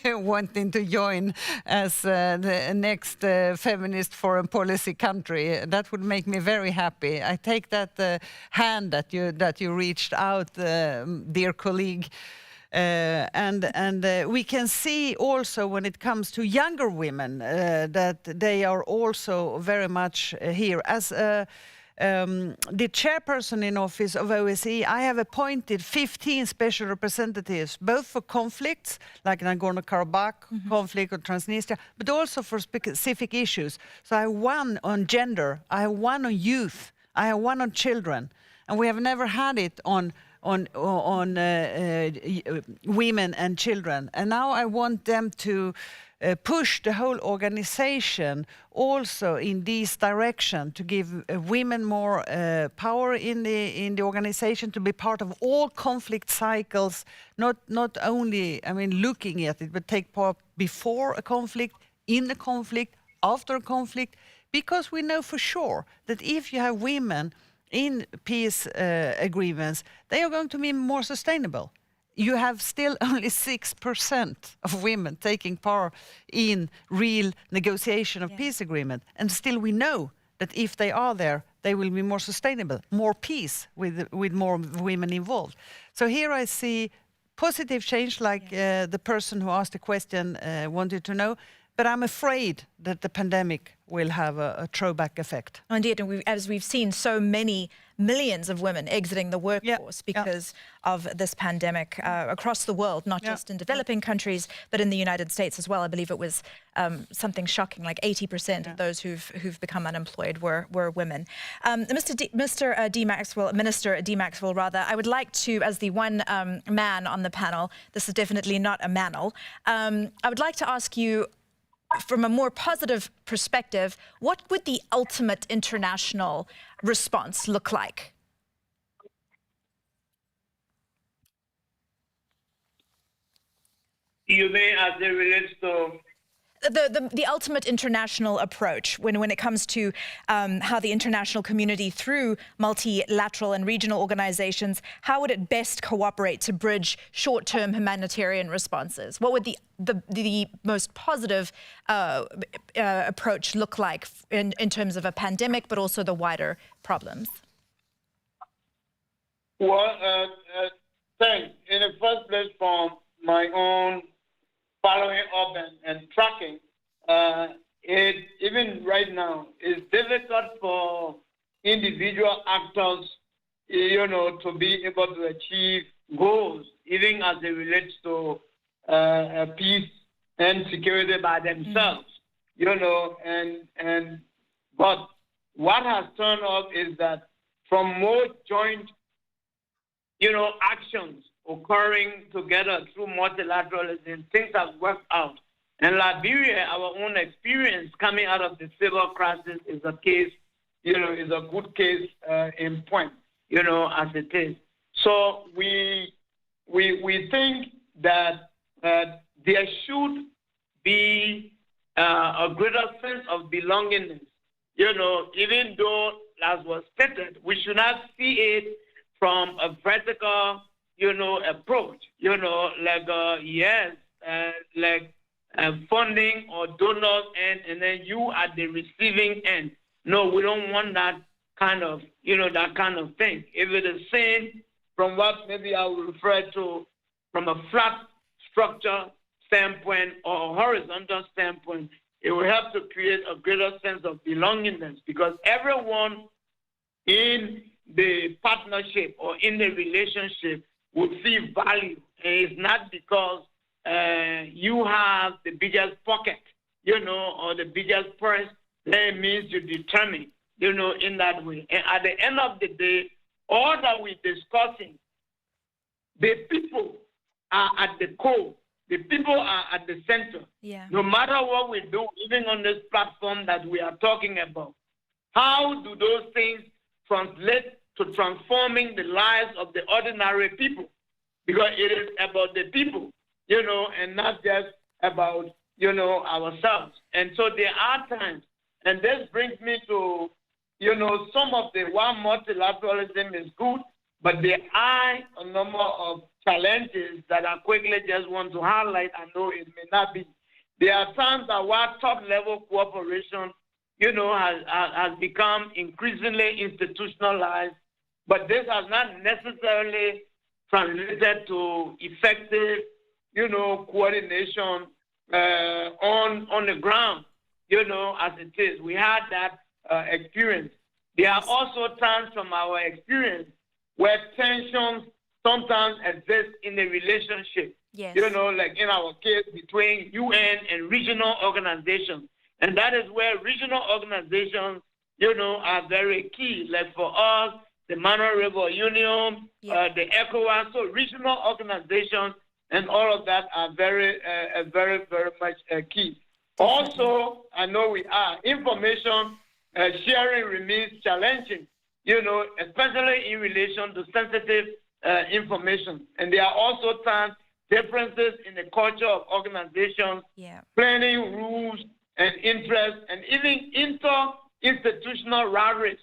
wanting to join as the next feminist foreign policy country. That would make me very happy. I take that hand that you reached out, dear colleague. And we can see also when it comes to younger women that they are also very much here. As the chairperson in office of OSCE, I have appointed 15 special representatives, both for conflicts like Nagorno-Karabakh conflict or Transnistria, but also for specific issues. So I have one on gender, I have one on youth, I have one on children, and we have never had it on women and children. And now I want them to push the whole organization also in this direction, to give women more power in the organization, to be part of all conflict cycles, not only, looking at it, but take part before a conflict, in the conflict, after a conflict, because we know for sure that if you have women in peace agreements, they are going to be more sustainable. You have still only 6% of women taking part in real negotiation of peace agreement. And still we know that if they are there, they will be more sustainable, more peace with more women involved. So here I see positive change, like the person who asked the question wanted to know. But I'm afraid that the pandemic will have a throwback effect. Indeed, and as we've seen so many millions of women exiting the workforce because of this pandemic across the world, not just in developing countries, but in the United States as well. I believe it was something shocking, like 80% of those who've become unemployed were women. Minister Dee-Maxwell, rather, I would like to, as the one man on the panel, this is definitely not a manel, I would like to ask you, from a more positive perspective, what would the ultimate international response look like? You mean as it relates to the ultimate international approach when it comes to how the international community, through multilateral and regional organizations, how would it best cooperate to bridge short-term humanitarian responses? What would the most positive approach look like in terms of a pandemic, but also the wider problems? Well, thanks. In the first place, from my own following up and tracking, it even right now is difficult for individual actors, to be able to achieve goals, even as it relates to peace and security by themselves, but what has turned up is that from more joint, actions occurring together through multilateralism, things have worked out. In Liberia, our own experience coming out of the civil crisis is a case, is a good case in point, as it is. So we think that there should be a greater sense of belongingness, even though, as was stated, we should not see it from a vertical, approach, funding or donors end, and then you at the receiving end. No, we don't want that kind of, that kind of thing. If it is seen from what maybe I will refer to from a flat structure standpoint or a horizontal standpoint, it will help to create a greater sense of belongingness, because everyone in the partnership or in the relationship will see value. And it's not because you have the biggest pocket, or the biggest purse, that means you're determined, in that way. And at the end of the day, all that we're discussing, the people are at the core. The people are at the center. Yeah. No matter what we do, even on this platform that we are talking about, how do those things translate to transforming the lives of the ordinary people? Because it is about the people, and not just about, ourselves. And so there are times, and this brings me to, some of the why multilateralism is good, but there are a number of challenges that I quickly just want to highlight. I know it may not be. There are times that while top-level cooperation, has become increasingly institutionalized, but this has not necessarily translated to effective, coordination on the ground, as it is. We had that experience. There are also times from our experience where tensions sometimes exist in the relationship, yes. Like in our case between UN and regional organizations. And that is where regional organizations, are very key. Like for us, the Manuel River Union, the ECOWAS, so regional organizations and all of that are very, very much key. Also, I know we are, information sharing remains challenging, especially in relation to sensitive information. And there are also times differences in the culture of organizations, planning rules and interests, and even inter-institutional rivalries,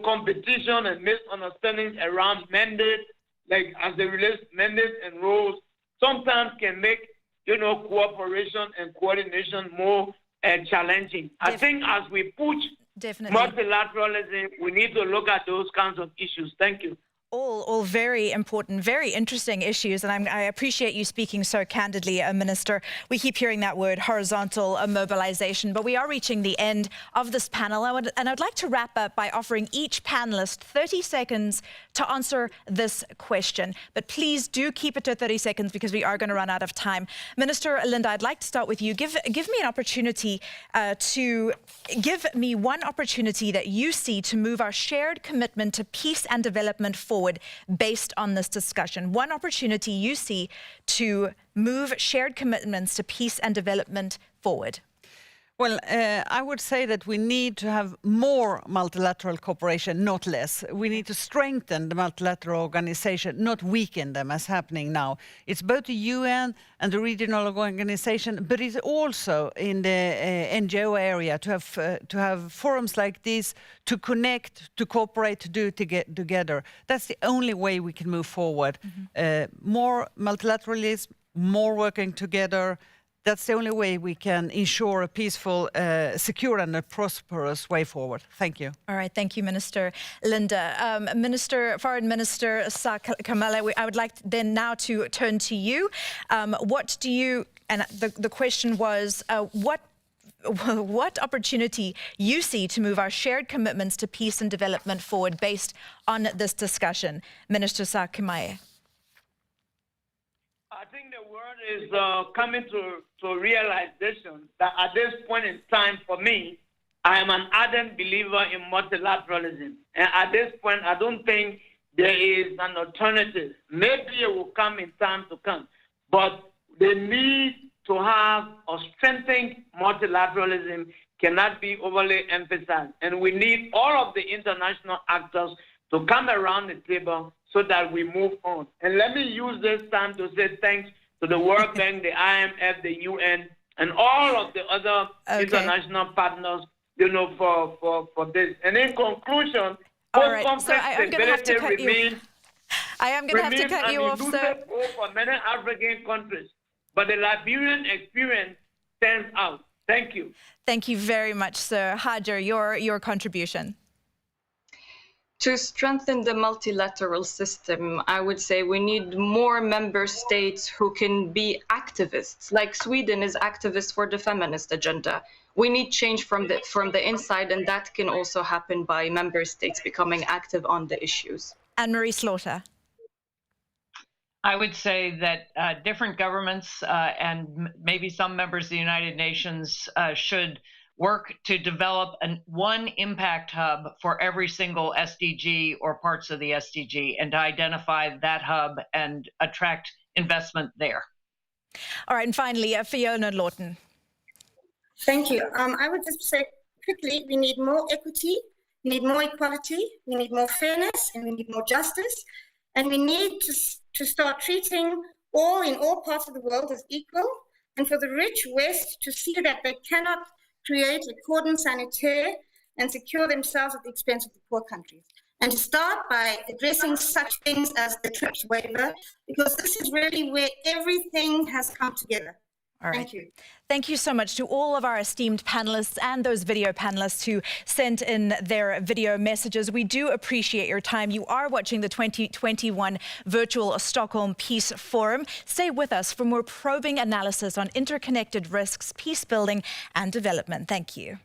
competition and misunderstandings around mandates, like as they relate mandates and roles, sometimes can make, cooperation and coordination more challenging. I think as we push multilateralism, we need to look at those kinds of issues. Thank you. All very important, very interesting issues, and I appreciate you speaking so candidly, Minister. We keep hearing that word, horizontal mobilization, but we are reaching the end of this panel, and I'd like to wrap up by offering each panelist 30 seconds to answer this question. But please do keep it to 30 seconds because we are going to run out of time. Minister Linde, I'd like to start with you. Give me an opportunity give me one opportunity that you see to move our shared commitment to peace and development forward based on this discussion. One opportunity you see to move shared commitments to peace and development forward. Well, I would say that we need to have more multilateral cooperation, not less. We need to strengthen the multilateral organization, not weaken them as happening now. It's both the UN and the regional organization, but it's also in the NGO area to have forums like this, to connect, to cooperate, to do it together. That's the only way we can move forward. More multilateralism, more working together. That's the only way we can ensure a peaceful, secure and a prosperous way forward. Thank you. All right, thank you, Minister Linde. Foreign Minister Saah, I would like then now to turn to you. What do you, and the question was, what opportunity you see to move our shared commitments to peace and development forward based on this discussion? Minister Saah Kemayah. I think the word is coming to realization that at this point in time, for me, I am an ardent believer in multilateralism. And at this point, I don't think there is an alternative. Maybe it will come in time to come. But the need to have a strengthened multilateralism cannot be overly emphasized. And we need all of the international actors to come around the table so that we move on. And let me use this time to say thanks to the World Bank, the IMF, the UN, and all of the other international partners, for this. And in conclusion, all right. So I'm going to have to cut you. I am going to have to cut you off, sir. For many African countries, but the Liberian experience stands out. Thank you. Thank you very much, sir. Hajer, your contribution. To strengthen the multilateral system, I would say we need more member states who can be activists, like Sweden is activist for the feminist agenda. We need change from the inside, and that can also happen by member states becoming active on the issues. Anne-Marie Slaughter. I would say that different governments and maybe some members of the United Nations should work to develop one impact hub for every single SDG or parts of the SDG, and to identify that hub and attract investment there. All right, and finally, Fiona Lawton. Thank you. I would just say quickly, we need more equity, we need more equality, we need more fairness, and we need more justice. And we need to start treating all in all parts of the world as equal, and for the rich West to see that they cannot create a cordon sanitaire and secure themselves at the expense of the poor countries. And to start by addressing such things as the TRIPS waiver, because this is really where everything has come together. All right. Thank you. Thank you so much to all of our esteemed panelists and those video panelists who sent in their video messages. We do appreciate your time. You are watching the 2021 virtual Stockholm Peace Forum. Stay with us for more probing analysis on interconnected risks, peace building and development. Thank you.